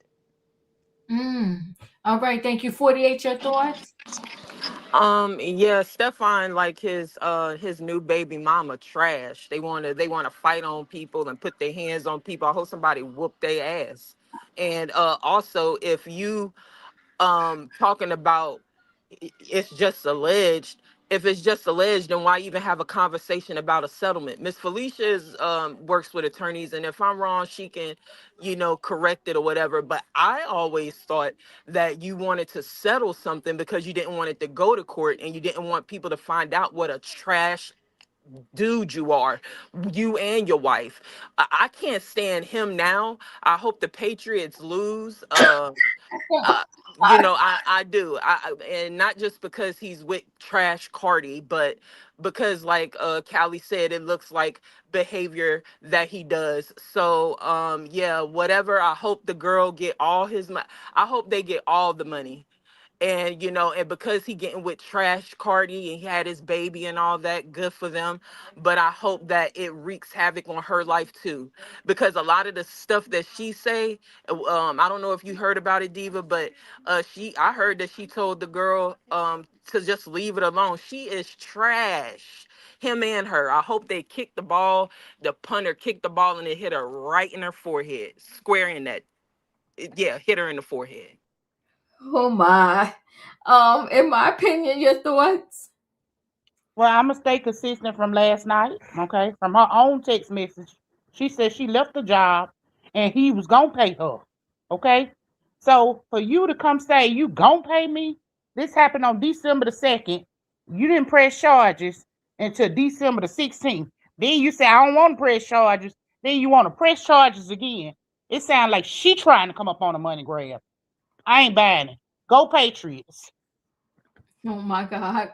All right, thank you. 48, your thoughts? Yeah, Stefan, like his new baby mama trash. They wanna fight on people and put their hands on people. I hope somebody whoop their ass. And also, if you talking about it's just alleged, if it's just alleged, then why even have a conversation about a settlement? Miss Felicia is works with attorneys, and if I'm wrong, she can, correct it or whatever. But I always thought that you wanted to settle something because you didn't want it to go to court, and you didn't want people to find out what a trash dude you are, you and your wife. I can't stand him now. I hope the Patriots lose. Uh, I do. And not just because he's with Trash Cardi, but because, like Callie said, it looks like behavior that he does. So, yeah, whatever. I hope the girl get all his money. I hope they get all the money. And and because he getting with Trash Cardi and he had his baby and all that, good for them. But I hope that it wreaks havoc on her life too, because a lot of the stuff that she say, I don't know if you heard about it, Diva, but I heard that she told the girl to just leave it alone. She is trash, him and her. I hope they kick the ball, the punter kicked the ball and it hit her right in her forehead, square in that. Yeah, hit her in the forehead. Oh my. In my opinion, your thoughts? Well, I'm gonna stay consistent from last night, okay? From her own text message, she said she left the job and he was gonna pay her, okay? So for you to come say you gonna pay me, this happened on December the 2nd. You didn't press charges until December the 16th. Then you say I don't want to press charges. Then you want to press charges again. It sounds like she trying to come up on a money grab. I ain't buying it. Go Patriots. Oh my God.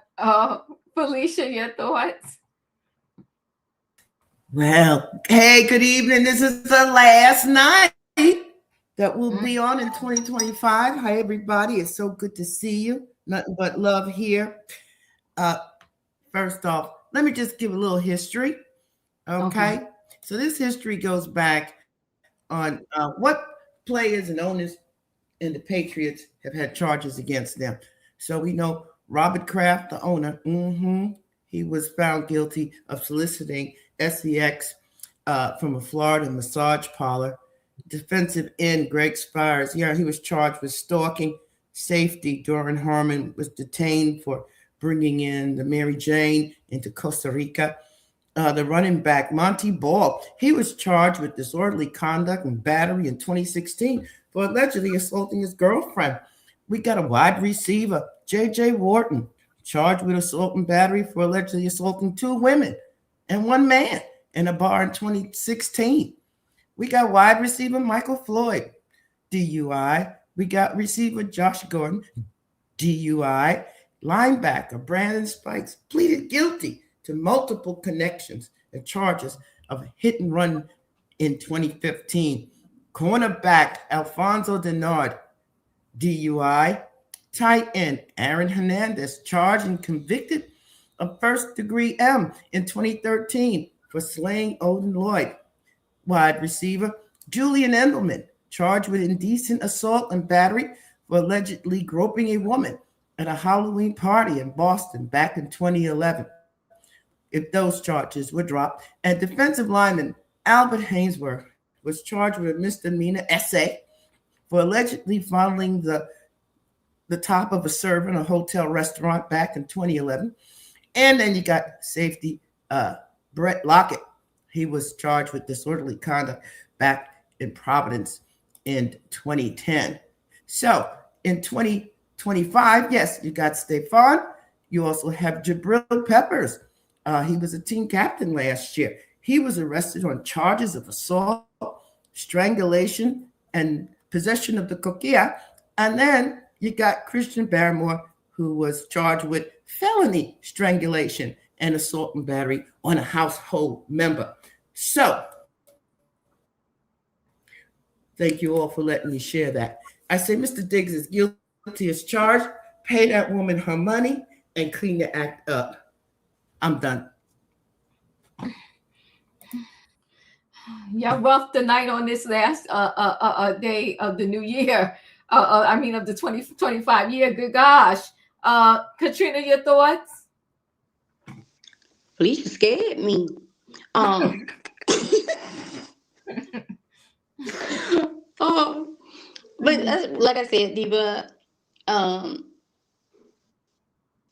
Felicia, your thoughts? Well, hey, good evening. This is the last night that will be on in 2025. Hi, everybody. It's so good to see you. Nothing but love here. First off, let me just give a little history. Okay. So this history goes back on what players and owners and the Patriots have had charges against them. So we know Robert Kraft, the owner, he was found guilty of soliciting SEX from a Florida massage parlor. Defensive end Greg Spires, he was charged with stalking. Safety Doran Harmon was detained for bringing in the Mary Jane into Costa Rica. The running back Monty Ball, he was charged with disorderly conduct and battery in 2016 for allegedly assaulting his girlfriend. We got a wide receiver, J.J. Wharton, charged with assault and battery for allegedly assaulting 2 women and 1 man in a bar in 2016. We got wide receiver Michael Floyd, DUI. We got receiver Josh Gordon, DUI. Linebacker Brandon Spikes pleaded guilty to multiple connections and charges of hit and run in 2015. Cornerback Alfonso Denard, DUI. Tight end Aaron Hernandez, charged and convicted of first-degree M in 2013 for slaying Odin Lloyd. Wide receiver Julian Endelman, charged with indecent assault and battery for allegedly groping a woman at a Halloween party in Boston back in 2011. If those charges were dropped, and defensive lineman Albert Hainsworth was charged with a misdemeanor essay for allegedly fondling the top of a server in a hotel restaurant back in 2011. And then you got safety Brett Lockett. He was charged with disorderly conduct back in Providence in 2010. So in 2025, yes, you got Stefon. You also have Jabril Peppers. He was a team captain last year. He was arrested on charges of assault, strangulation, and possession of the coquilla. And then you got Christian Barrymore, who was charged with felony strangulation and assault and battery on a household member. So, thank you all for letting me share that. I say Mr. Diggs is guilty as charged. Pay that woman her money and clean the act up. I'm done. Y'all rough tonight on this last day of the new year. I mean, of the 2025 year. Good gosh. Katrina, your thoughts? Felicia scared me. But like I said, Diva,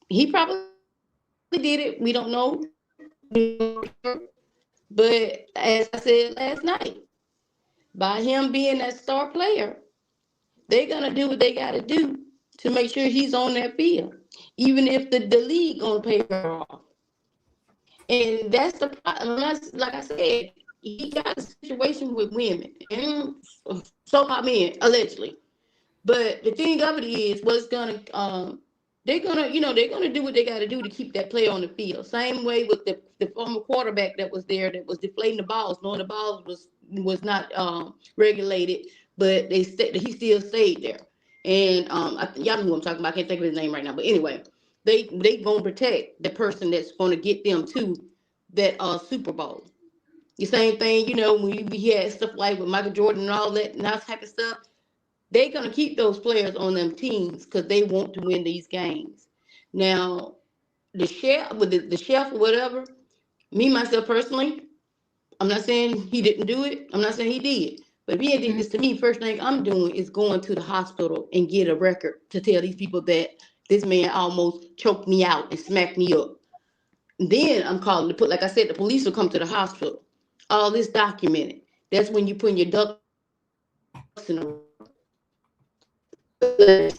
he probably did it. We don't know. But as I said last night, by him being that star player, they're gonna do what they gotta do to make sure he's on that field, even if the league gonna pay her off. And that's the problem. Like I said, he got a situation with women, and so my men allegedly. But the thing of it is, what's gonna they're gonna do what they got to do to keep that player on the field. Same way with the former quarterback that was there that was deflating the balls, knowing the balls was not regulated, but he still stayed there. And y'all know who I'm talking about. I can't think of his name right now, but anyway, they gonna protect the person that's gonna get them to that Super Bowl. The same thing, when we had stuff like with Michael Jordan and all that type of stuff. They're going to keep those players on them teams because they want to win these games. Now, the chef or whatever, me, myself personally, I'm not saying he didn't do it. I'm not saying he did. But if he did this to me, first thing I'm doing is going to the hospital and get a record to tell these people that this man almost choked me out and smacked me up. Then I'm calling like I said, the police will come to the hospital. All this documented. That's when you put your ducks in a row. You're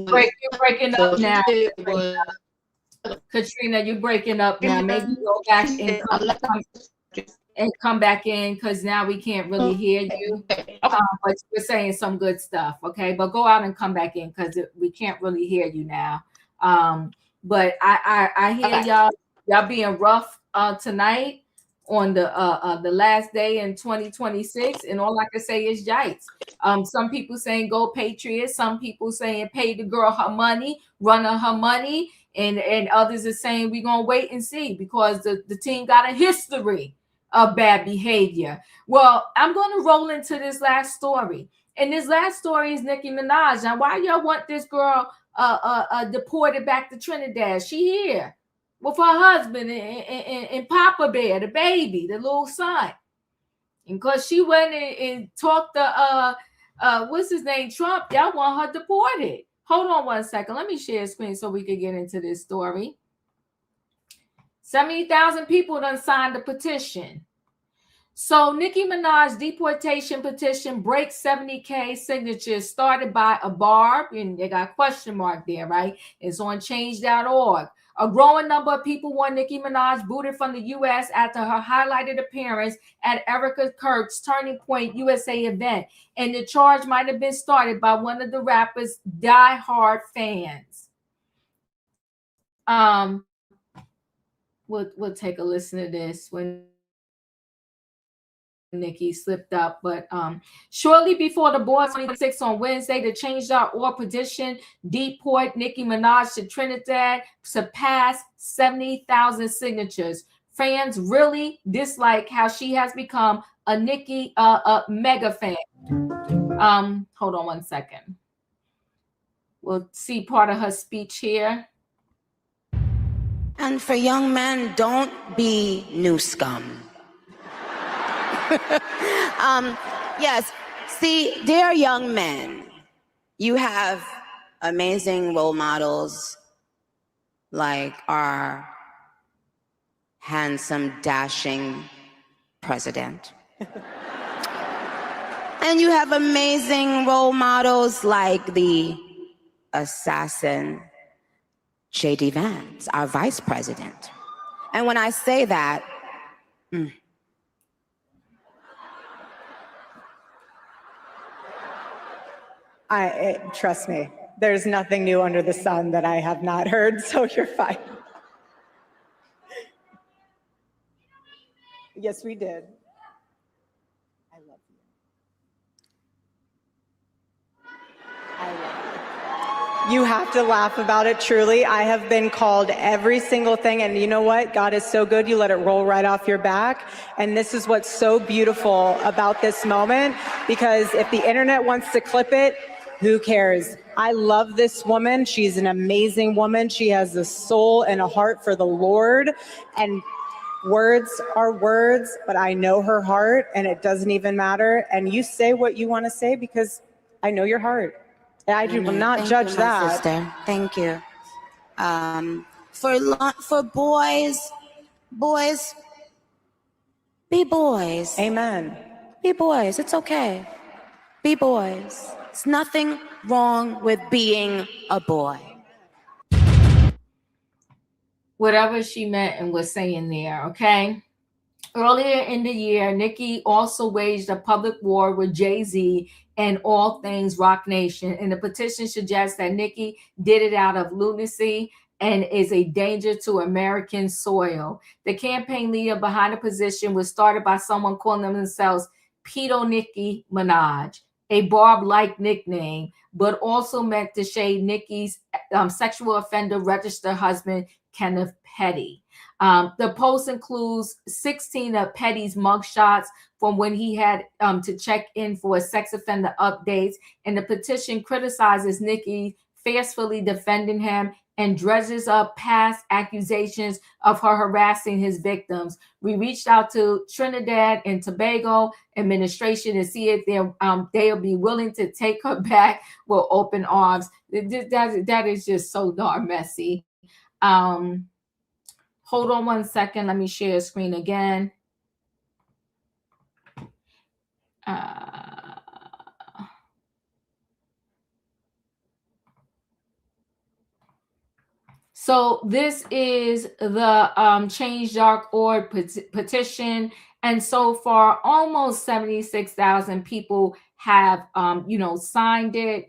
breaking up now. Katrina, you're breaking up now. Maybe go back and come back in because now we can't really hear you. But you're saying some good stuff, okay? But go out and come back in because we can't really hear you now. But I hear y'all being rough tonight on the last day in 2026, and all I can say is yikes. Some people saying go Patriots, some people saying pay the girl her money, run her money, and others are saying we're gonna wait and see because the team got a history of bad behavior. Well, I'm gonna roll into this last story, and this last story is Nicki Minaj. Now, why y'all want this girl deported back to Trinidad? She here with her husband and Papa Bear, the baby, the little son. And because she went and talked to what's his name, Trump, y'all want her deported. Hold on one second. Let me share screen so we can get into this story. 70,000 people done signed the petition. So Nicki Minaj's deportation petition breaks 70K signatures started by a Barb, and they got a question mark there, right? It's on change.org. A growing number of people want Nicki Minaj booted from the U.S. after her highlighted appearance at Erica Kirk's Turning Point USA event. And the charge might have been started by one of the rapper's die-hard fans. We'll take a listen to this when Nicki slipped up, but shortly before the board 26 on Wednesday, the change.org petition Deport Nicki Minaj to Trinidad surpassed 70,000 signatures. Fans really dislike how she has become a Nicki mega fan. Hold on one second. We'll see part of her speech here. And for young men, don't be new scum. Yes, see, dear young men, you have amazing role models like our handsome, dashing president. And you have amazing role models like the assassin J.D. Vance, our vice president. And when I say that, Trust me, there's nothing new under the sun that I have not heard, so you're fine. Yes, we did. I love you. I love you. You have to laugh about it, truly. I have been called every single thing, and you know what? God is so good, you let it roll right off your back. And this is what's so beautiful about this moment, because if the internet wants to clip it, who cares? I love this woman. She's an amazing woman. She has a soul and a heart for the Lord. And words are words, but I know her heart, and it doesn't even matter. And you say what you want to say because I know your heart. I will not Thank judge you, my that. sister. Thank you. For boys, be boys. Amen. Be boys. It's okay. Be boys. It's nothing wrong with being a boy. Whatever she meant and was saying there, okay? Earlier in the year, Nicki also waged a public war with Jay-Z and all things Rock Nation. And the petition suggests that Nicki did it out of lunacy and is a danger to American soil. The campaign leader behind the position was started by someone calling themselves Pedo Nicki Minaj, a Barb-like nickname, but also meant to shade Nicki's sexual offender registered husband, Kenneth Petty. The post includes 16 of Petty's mugshots from when he had to check in for sex offender updates, and the petition criticizes Nicki fiercely defending him and dredges up past accusations of her harassing his victims. We reached out to Trinidad and Tobago administration to see if they'll be willing to take her back with open arms. That is just so darn messy. Hold on one second. Let me share a screen again. So this is the Change.org petition, and so far, almost 76,000 people have, signed it.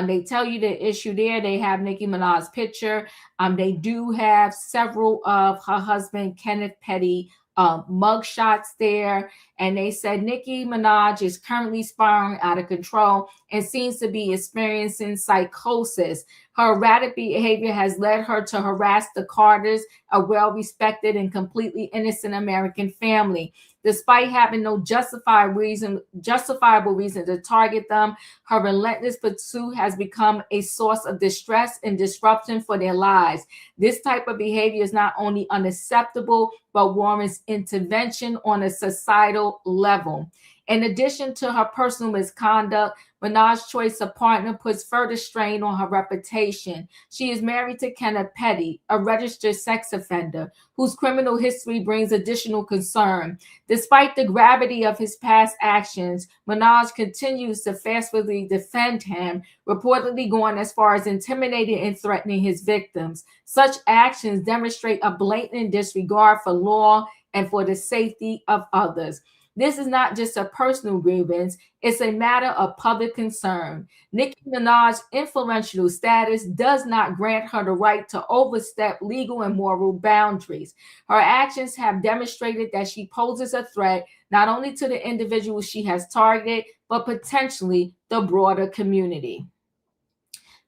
They tell you the issue there. They have Nicki Minaj's picture. They do have several of her husband, Kenneth Petty, mugshots there. And they said Nicki Minaj is currently spiraling out of control and seems to be experiencing psychosis. Her erratic behavior has led her to harass the Carters, a well-respected and completely innocent American family. Despite having no justifiable reason to target them, her relentless pursuit has become a source of distress and disruption for their lives. This type of behavior is not only unacceptable, but warrants intervention on a societal level. In addition to her personal misconduct, Minaj's choice of partner puts further strain on her reputation. She is married to Kenneth Petty, a registered sex offender, whose criminal history brings additional concern. Despite the gravity of his past actions, Minaj continues to fiercely defend him, reportedly going as far as intimidating and threatening his victims. Such actions demonstrate a blatant disregard for law and for the safety of others. This is not just a personal grievance, it's a matter of public concern. Nicki Minaj's influential status does not grant her the right to overstep legal and moral boundaries. Her actions have demonstrated that she poses a threat not only to the individuals she has targeted, but potentially the broader community.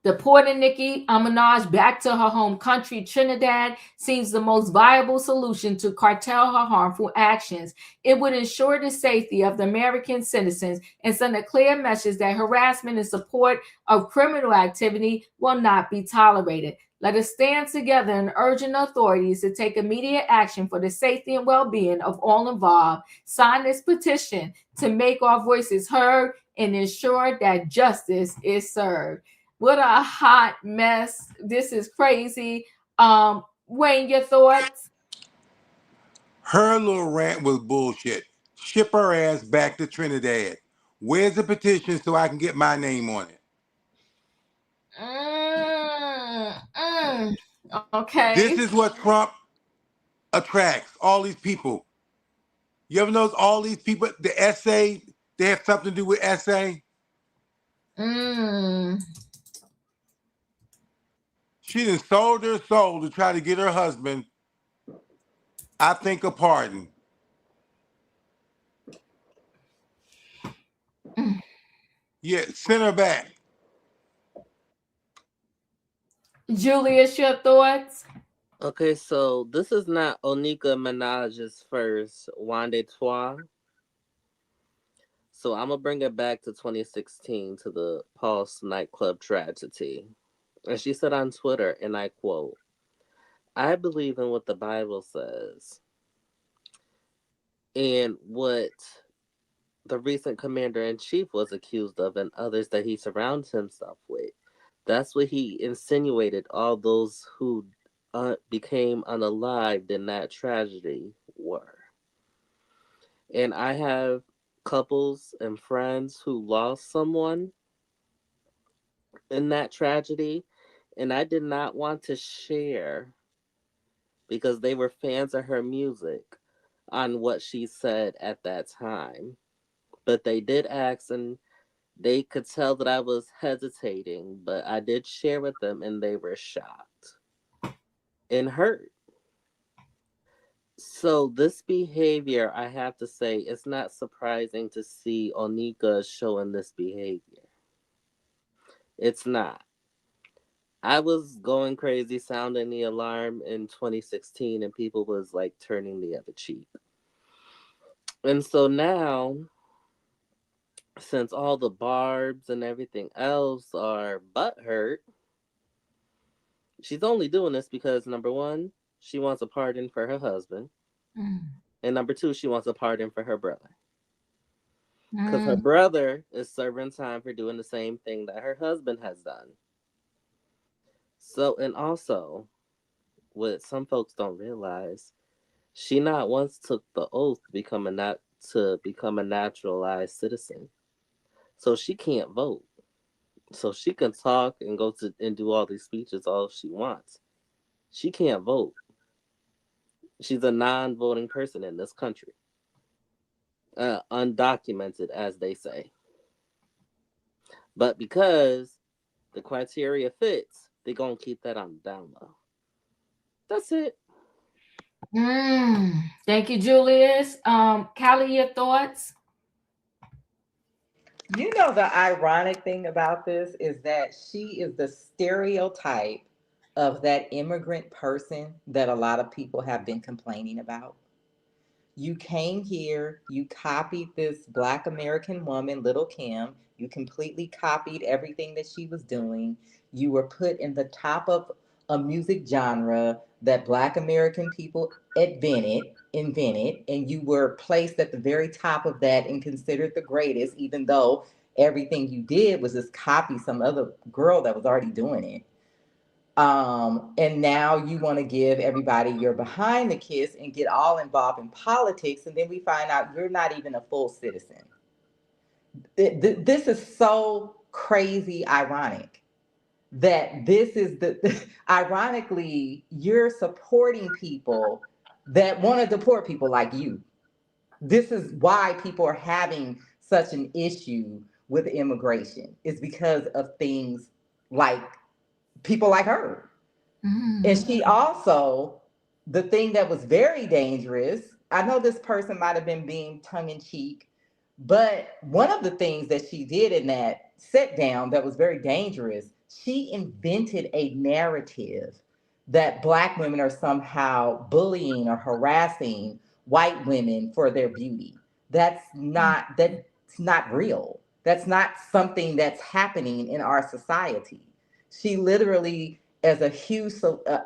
Deporting Nicki Minaj back to her home country, Trinidad, seems the most viable solution to curtail her harmful actions. It would ensure the safety of the American citizens and send a clear message that harassment and support of criminal activity will not be tolerated. Let us stand together and urge authorities to take immediate action for the safety and well-being of all involved. Sign this petition to make our voices heard and ensure that justice is served. What a hot mess. This is crazy. Wayne, your thoughts? Her little rant was bullshit. Ship her ass back to Trinidad. Where's the petition so I can get my name on it? Okay. This is what Trump attracts, all these people. You ever notice all these people, the essay, they have something to do with essay? She done sold her soul to try to get her husband, I think, a pardon. Yeah, send her back. Julius, your thoughts? Okay, so this is not Nicki Minaj's first Wande Trois. So I'm gonna bring it back to 2016 to the Pulse nightclub tragedy. And she said on Twitter, and I quote, "I believe in what the Bible says and what the recent commander-in-chief was accused of and others that he surrounds himself with. That's what he insinuated all those who became unalived in that tragedy were. And I have couples and friends who lost someone in that tragedy, and I did not want to share because they were fans of her music on what she said at that time. But they did ask, and they could tell that I was hesitating, but I did share with them, and they were shocked and hurt. So this behavior, I have to say, it's not surprising to see Onika showing this behavior. It's not. I was going crazy sounding the alarm in 2016 and people was like turning the other cheek. And so now, since all the barbs and everything else are butthurt, she's only doing this because number one, she wants a pardon for her husband. And number two, she wants a pardon for her brother. Because her brother is serving time for doing the same thing that her husband has done. So, and also, what some folks don't realize, she not once took the oath to become a naturalized citizen. So she can't vote. So she can talk and go to and do all these speeches all she wants. She can't vote. She's a non-voting person in this country. Undocumented, as they say. But because the criteria fits, they're going to keep that on the down low. That's it. Thank you, Julius. Callie, your thoughts? You know, the ironic thing about this is that she is the stereotype of that immigrant person that a lot of people have been complaining about. You came here, you copied this Black American woman, Little Kim. You completely copied everything that she was doing. You were put in the top of a music genre that Black American people invented, and you were placed at the very top of that and considered the greatest, even though everything you did was just copy some other girl that was already doing it. And now you want to give everybody your behind the kiss and get all involved in politics, and then we find out you're not even a full citizen. This is so crazy ironic that this is ironically, you're supporting people that want to deport people like you. This is why people are having such an issue with immigration, is because of things like people like her. And she also, the thing that was very dangerous, I know this person might have been being tongue in cheek, but one of the things that she did in that sit down that was very dangerous, she invented a narrative that Black women are somehow bullying or harassing white women for their beauty. That's not real. That's not something that's happening in our society. She literally, as a huge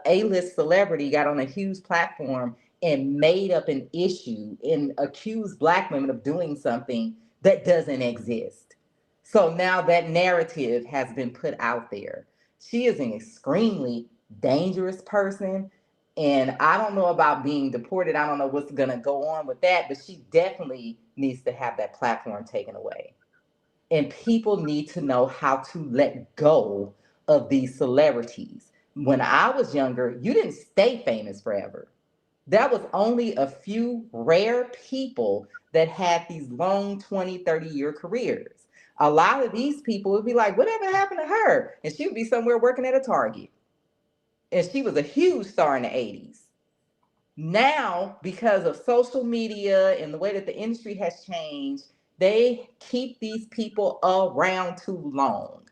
A-list celebrity, got on a huge platform and made up an issue and accused Black women of doing something that doesn't exist. So now that narrative has been put out there. She is an extremely dangerous person. And I don't know about being deported. I don't know what's going to go on with that, but she definitely needs to have that platform taken away. And people need to know how to let go of these celebrities. When I was younger, you didn't stay famous forever. That was only a few rare people that had these long 20, 30-year careers. A lot of these people would be like, whatever happened to her? And she would be somewhere working at a Target. And she was a huge star in the 80s. Now, because of social media and the way that the industry has changed, they keep these people around too long.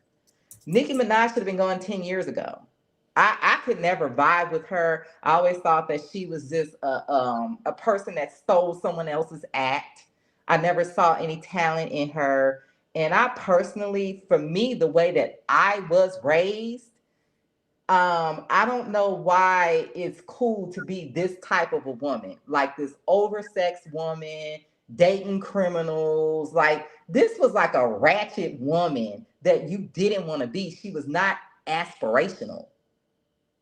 Nicki Minaj should have been gone 10 years ago. I could never vibe with her. I always thought that she was just a person that stole someone else's act. I never saw any talent in her. And I personally, for me, the way that I was raised, I don't know why it's cool to be this type of a woman, like this oversexed woman, dating criminals. Like, this was like a ratchet woman that you didn't want to be. She was not aspirational.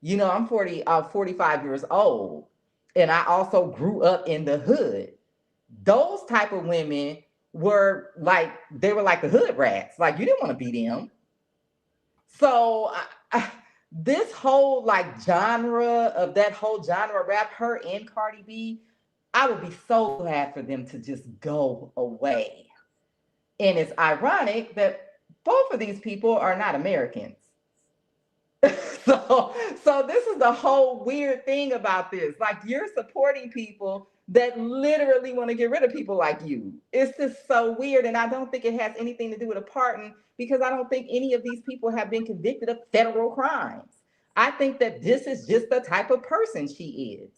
You know, I'm 45 years old, and I also grew up in the hood. Those type of women were like, they were like the hood rats. Like, you didn't want to be them. So this whole like genre of that whole genre rap, her and Cardi B, I would be so glad for them to just go away. And it's ironic that both of these people are not Americans. So this is the whole weird thing about this. Like, you're supporting people that literally want to get rid of people like you. It's just so weird. And I don't think it has anything to do with a pardon, because I don't think any of these people have been convicted of federal crimes. I think that this is just the type of person she is.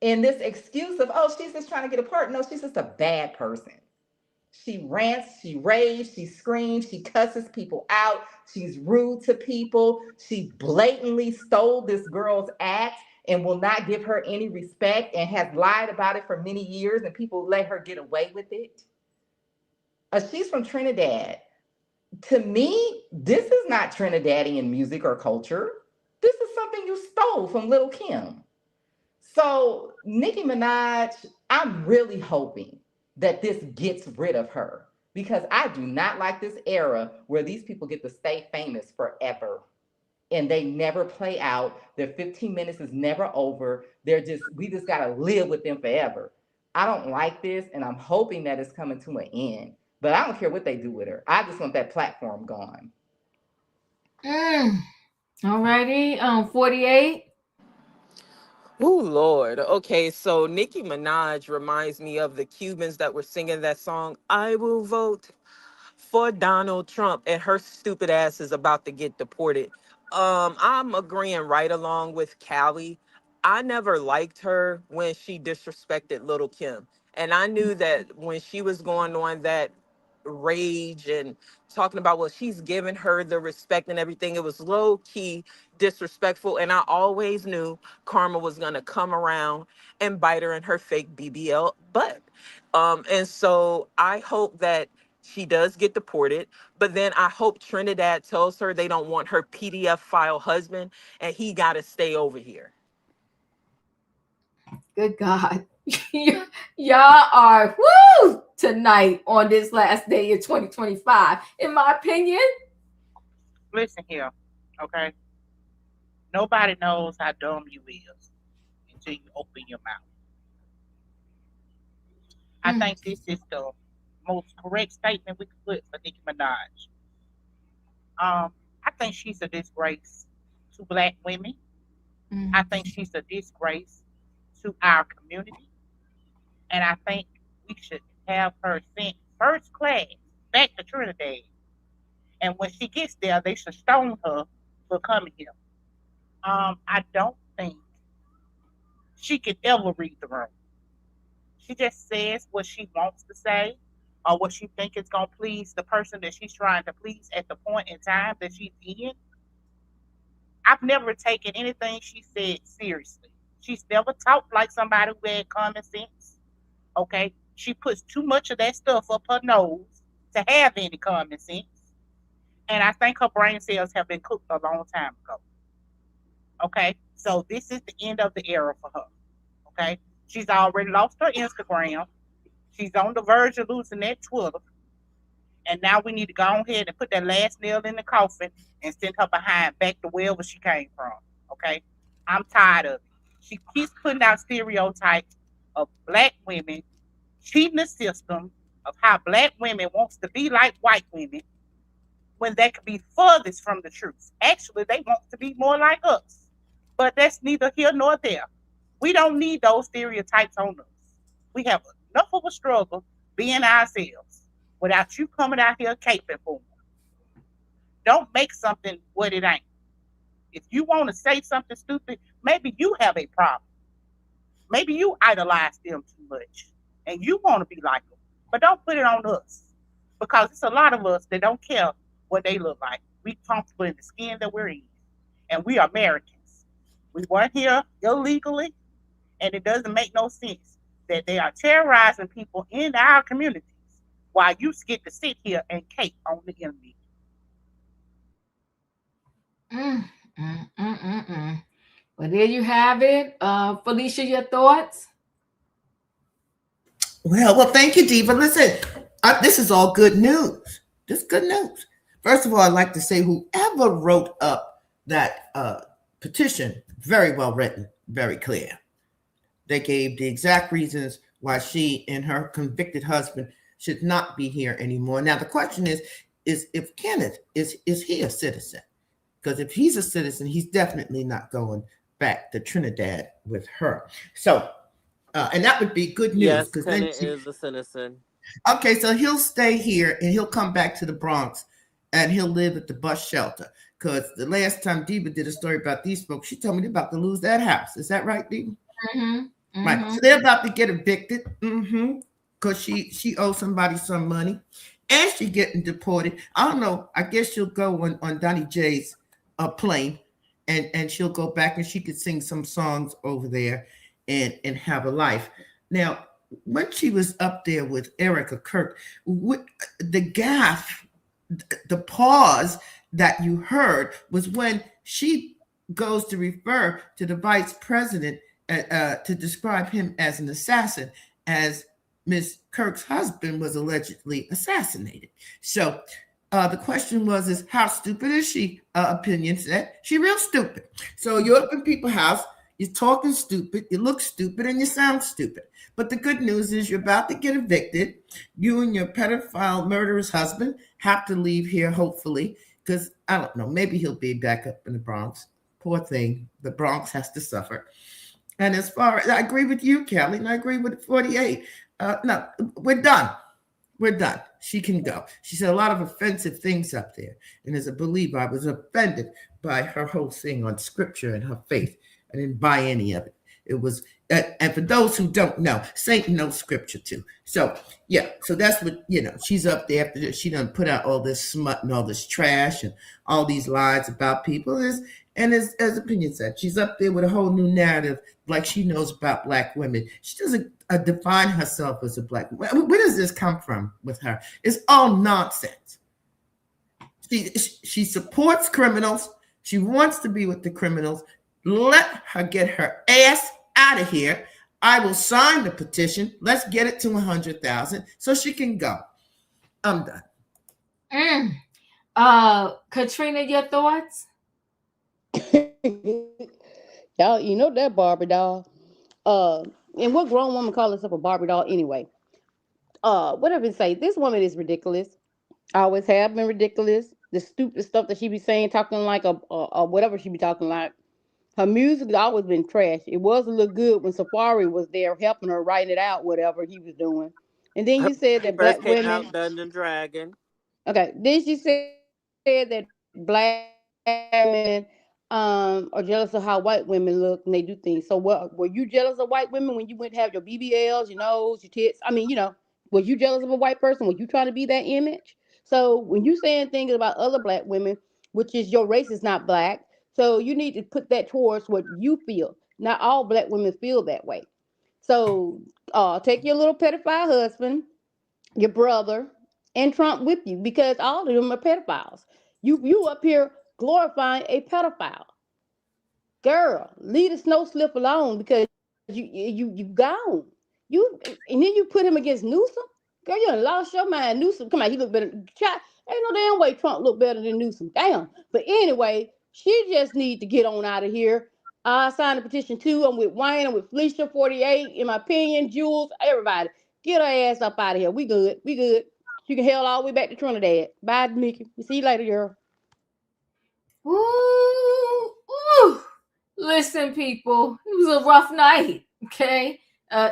And this excuse of, oh, she's just trying to get a pardon. No, she's just a bad person. She rants, she raves, she screams, she cusses people out, she's rude to people. She blatantly stole this girl's act and will not give her any respect, and has lied about it for many years, and people let her get away with it. She's from Trinidad. To me, this is not Trinidadian music or culture. This is something you stole from Lil' Kim. So Nicki Minaj, I'm really hoping that this gets rid of her, because I do not like this era where these people get to stay famous forever and they never play out. Their 15 minutes is never over. We just got to live with them forever. I don't like this, and I'm hoping that it's coming to an end. But I don't care what they do with her. I just want that platform gone. All righty. 48. Oh Lord. Okay, so Nicki Minaj reminds me of the Cubans that were singing that song, I Will Vote for Donald Trump, and her stupid ass is about to get deported. I'm agreeing right along with Callie. I never liked her when she disrespected Little Kim. And I knew that when she was going on that rage and talking about, well, she's giving her the respect and everything, it was low key disrespectful. And I always knew karma was gonna come around and bite her in her fake BBL butt. And so I hope that she does get deported, but then I hope Trinidad tells her they don't want her PDF file husband and he got to stay over here. Good God. Y'all are woo tonight on this last day of 2025, in my opinion. Listen here, okay? Nobody knows how dumb you is until you open your mouth. I think this is the most correct statement we could put for Nicki Minaj. I think she's a disgrace to Black women. I think she's a disgrace to our community. And I think we should have her sent first class back to Trinidad. And when she gets there, they should stone her for coming here. I don't think she can ever read the room. She just says what she wants to say, or what she thinks is going to please the person that she's trying to please at the point in time that she's in. I've never taken anything she said seriously. She's never talked like somebody who had common sense. Okay? She puts too much of that stuff up her nose to have any common sense. And I think her brain cells have been cooked a long time ago. Okay? So this is the end of the era for her. Okay? She's already lost her Instagram. She's on the verge of losing that Twitter. And now we need to go ahead and put that last nail in the coffin and send her behind back to wherever she came from. Okay? I'm tired of it. She keeps putting out stereotypes of Black women cheating the system, of how black women wants to be like white women when they could be furthest from the truth. Actually, they want to be more like us. But that's neither here nor there. We don't need those stereotypes on us. We have enough of a struggle being ourselves without you coming out here caping for them. Don't make something what it ain't. If you want to say something stupid, maybe you have a problem. Maybe you idolize them too much and you want to be like them. But don't put it on us because it's a lot of us that don't care what they look like. We comfortable in the skin that we're in. And we are Americans. We weren't here illegally, and it doesn't make no sense that they are terrorizing people in our communities while you get to sit here and cape on the enemy. Well, there you have it. Felicia, your thoughts? Well, thank you, Diva. Listen, this is all good news. This is good news. First of all, I'd like to say whoever wrote up that petition, very well written, very clear. They gave the exact reasons why she and her convicted husband should not be here anymore. Now, the question is if Kenneth, is he a citizen? Because if he's a citizen, he's definitely not going back to Trinidad with her. So, and that would be good news. Yes, because Kenneth is a citizen. Okay, so he'll stay here and he'll come back to the Bronx and he'll live at the bus shelter. Because the last time Diva did a story about these folks, she told me they're about to lose that house. Is that right, Diva? Right. So they're about to get evicted. Because she owes somebody some money. And she's getting deported. I don't know. I guess she'll go on Donnie J's plane and she'll go back and she could sing some songs over there and have a life. Now, when she was up there with Erica Kirk, the gaffe, the pause that you heard was when she goes to refer to the vice president to describe him as an assassin, as Miss Kirk's husband was allegedly assassinated. So the question is how stupid is she? Opinion said she real stupid. So you're up in people's house, you're talking stupid, you look stupid, and you sound stupid. But the good news is you're about to get evicted. You and your pedophile murderous husband have to leave here, hopefully, because I don't know, maybe he'll be back up in the Bronx. Poor thing, the Bronx has to suffer. And as far as I agree with you, Kelly, and I agree with 48. No, we're done. We're done. She can go. She said a lot of offensive things up there. And as a believer, I was offended by her whole thing on scripture and her faith. I didn't buy any of it. It was, and for those who don't know, Satan knows scripture too. So, yeah, so that's what, she's up there after this. She done put out all this smut and all this trash and all these lies about people. And as Opinion said, she's up there with a whole new narrative like she knows about black women. She doesn't define herself as a black woman. Where does this come from with her? It's all nonsense. She supports criminals. She wants to be with the criminals. Let her get her ass out of here. I will sign the petition. Let's get it to 100,000 so she can go. I'm done. Katrina, your thoughts? Y'all, you know that Barbie doll. And what grown woman call herself a Barbie doll anyway? Whatever it say, this woman is ridiculous. Always have been ridiculous. The stupid stuff that she be saying, talking like a whatever she be talking like. Her music has always been trash. It was a little good when Safari was there helping her write it out, whatever he was doing. And then you said that black Came women. out Dungeon Dragon. Okay. Then she said that black women are jealous of how white women look and they do things. So what were you jealous of white women when you went to have your BBLs, your nose, your tits? I mean, were you jealous of a white person? Were you trying to be that image? So when you saying things about other black women, which is your race is not black, so you need to put that towards what you feel. Not all black women feel that way. So take your little pedophile husband, your brother, and Trump with you because all of them are pedophiles. You up here glorifying a pedophile. Girl, leave the snow slip alone because you gone. And then you put him against Newsom. Girl, you done lost your mind. Newsom, come on, he look better. Ain't no damn way Trump look better than Newsom. Damn. But anyway, she just need to get on out of here. I signed a petition too. I'm with Wayne. I'm with Felicia 48. In my opinion, Jules, everybody. Get her ass up out of here. We good. We good. You can hail all the way back to Trinidad. Bye, Nicki. We see you later, girl. Ooh, ooh. Listen, people, it was a rough night. Okay,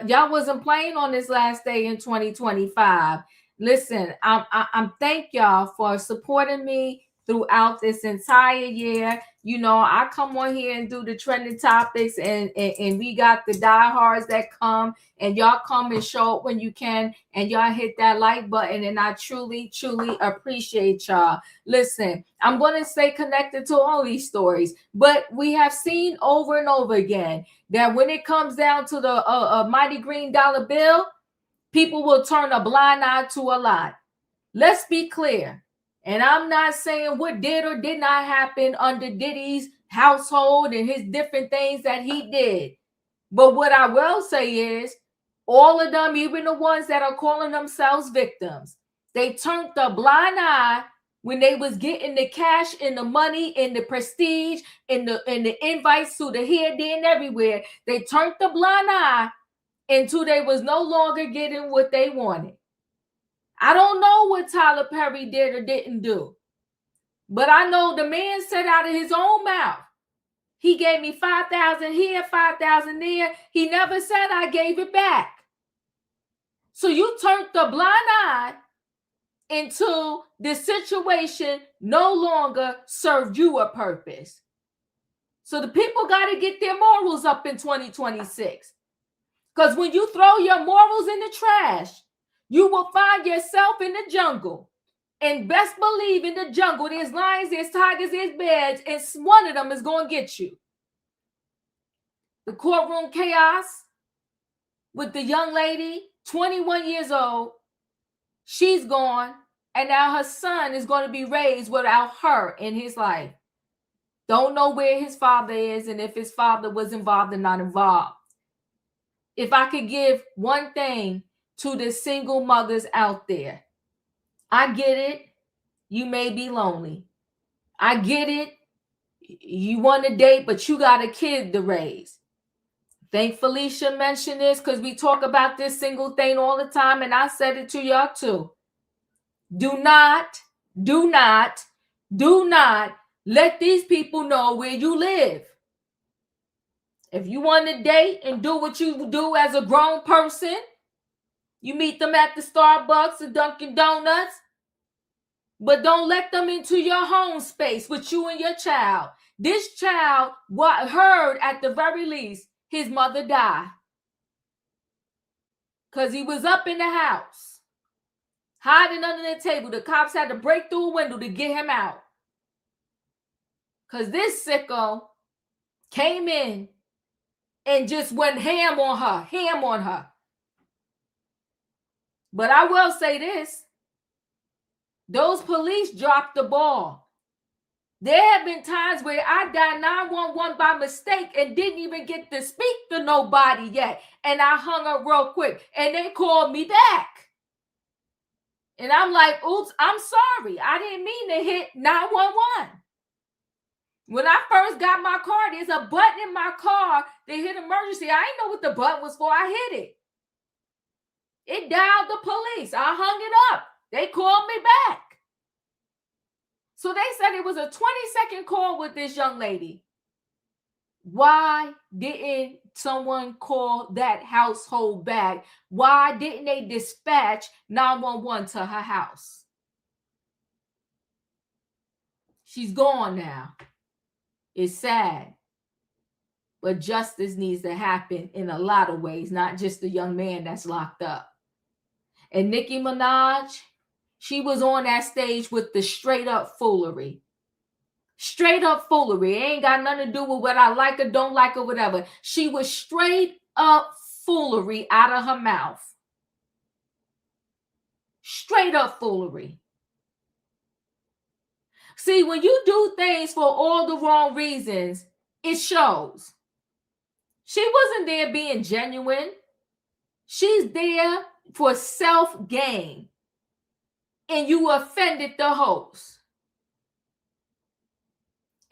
y'all wasn't playing on this last day in 2025. Listen, I'm thank y'all for supporting me throughout this entire year. You know, I come on here and do the trending topics, and we got the diehards that come, and y'all come and show up when you can, and y'all hit that like button, and I truly, truly appreciate y'all. Listen, I'm going to stay connected to all these stories, but we have seen over and over again that when it comes down to the mighty green dollar bill, people will turn a blind eye to a lot. Let's be clear. And I'm not saying what did or did not happen under Diddy's household and his different things that he did. But what I will say is all of them, even the ones that are calling themselves victims, they turned the blind eye when they was getting the cash and the money and the prestige and the invites to the here, there, and everywhere. They turned the blind eye until they was no longer getting what they wanted. I don't know what Tyler Perry did or didn't do, but I know the man said out of his own mouth, he gave me 5,000 here, 5,000 there. He never said I gave it back. So you turned the blind eye until the situation no longer served you a purpose. So the people got to get their morals up in 2026. Because when you throw your morals in the trash, you will find yourself in the jungle. And best believe in the jungle, there's lions, there's tigers, there's bears, and one of them is going to get you. The courtroom chaos with the young lady, 21 years old, she's gone, and now her son is going to be raised without her in his life. Don't know where his father is and if his father was involved or not involved. If I could give one thing to the single mothers out there, I get it. You may be lonely. I get it. You want to date, but you got a kid to raise. Think Felicia mentioned this because we talk about this single thing all the time, and I said it to y'all too. Do not let these people know where you live. If you want to date and do what you do as a grown person, you meet them at the Starbucks or Dunkin' Donuts, but don't let them into your home space with you and your child. This child heard at the very least his mother die because he was up in the house hiding under the table. The cops had to break through a window to get him out because this sicko came in and just went ham on her. But I will say this. Those police dropped the ball. There have been times where I dialed 911 by mistake and didn't even get to speak to nobody yet. And I hung up real quick and they called me back. And I'm like, oops, I'm sorry. I didn't mean to hit 911. When I first got my car, there's a button in my car that hit emergency. I didn't know what the button was for. I hit it. It dialed the police. I hung it up. They called me back. So they said it was a 20-second call with this young lady. Why didn't someone call that household back? Why didn't they dispatch 911 to her house? She's gone now. It's sad. But justice needs to happen in a lot of ways, not just the young man that's locked up. And Nicki Minaj, she was on that stage with the straight up foolery. Straight up foolery. It ain't got nothing to do with what I like or don't like or whatever. She was straight up foolery out of her mouth. Straight up foolery. See, when you do things for all the wrong reasons, it shows. She wasn't there being genuine. She's there for self-gain. And you offended the host.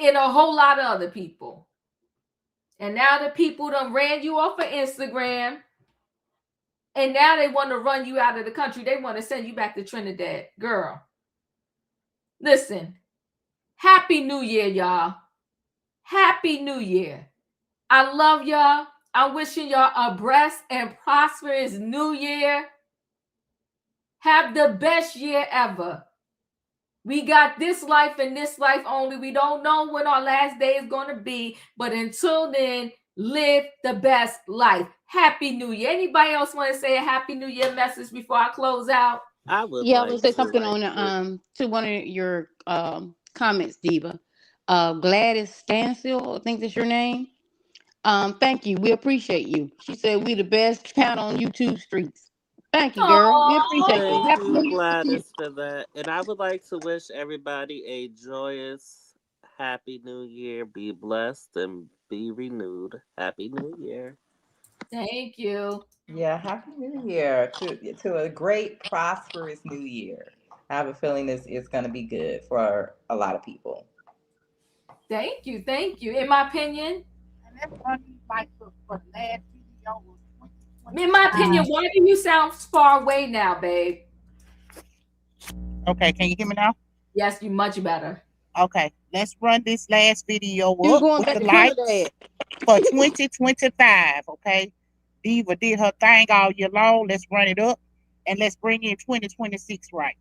And a whole lot of other people. And now the people done ran you off of Instagram. And now they want to run you out of the country. They want to send you back to Trinidad. Girl, listen, Happy New Year, y'all. Happy New Year. I love y'all. I'm wishing y'all a blessed and prosperous New Year. Have the best year ever. We got this life and this life only. We don't know when our last day is going to be, but until then, live the best life. Happy New Year. Anybody else want to say a Happy New Year message before I close out? I would Yeah, I like would say to. something on to one of your comments, Diva. Gladys Stansfield, I think that's your name. Thank you. We appreciate you. She said we the best channel on YouTube streets. Thank you, girl. We appreciate you. Thank Happy you, New Year to you. Gladys, for that. And I would like to wish everybody a joyous, happy new year. Be blessed and be renewed. Happy New Year. Thank you. Yeah, happy new year to a great prosperous new year. I have a feeling it's going to be good for a lot of people. Thank you. Thank you. In my opinion, why do you sound far away now, babe? Okay, can you hear me now? Yes, you much better. Okay, let's run this last video You up going with back the to lights Trinidad. for 2025, okay? Diva did her thing all year long. Let's run it up and let's bring in 2026 right.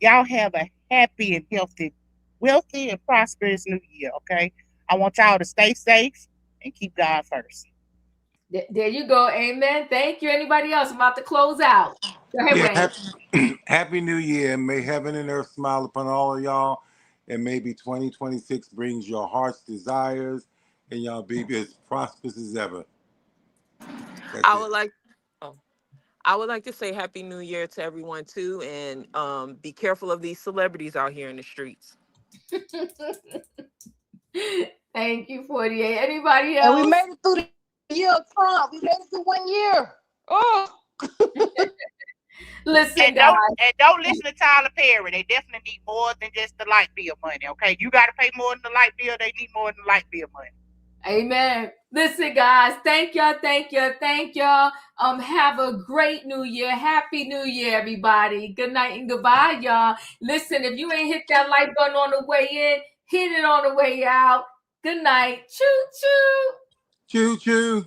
Y'all have a happy and healthy, wealthy and prosperous new year, okay? I want y'all to stay safe and keep God first. There you go. Amen. Thank you. Anybody else? I'm about to close out. Go ahead, Yeah, Wayne. happy New Year. May heaven and earth smile upon all of y'all. And maybe 2026 brings your heart's desires and y'all be as prosperous as ever. That's I it. would like I would like to say Happy New Year to everyone too, and be careful of these celebrities out here in the streets. Thank you, 48. Anybody And we else? made it through the year of Trump. We made it through 1 year. Oh. Listen, and don't listen to Tyler Perry. They definitely need more than just the light bill money, okay? You got to pay more than the light bill. They need more than the light bill money. Amen. Listen, guys, thank y'all. Have a great new year. Happy New Year, everybody. Good night and goodbye, y'all. Listen, if you ain't hit that like button on the way in, hit it on the way out. Good night. Choo choo. Choo choo.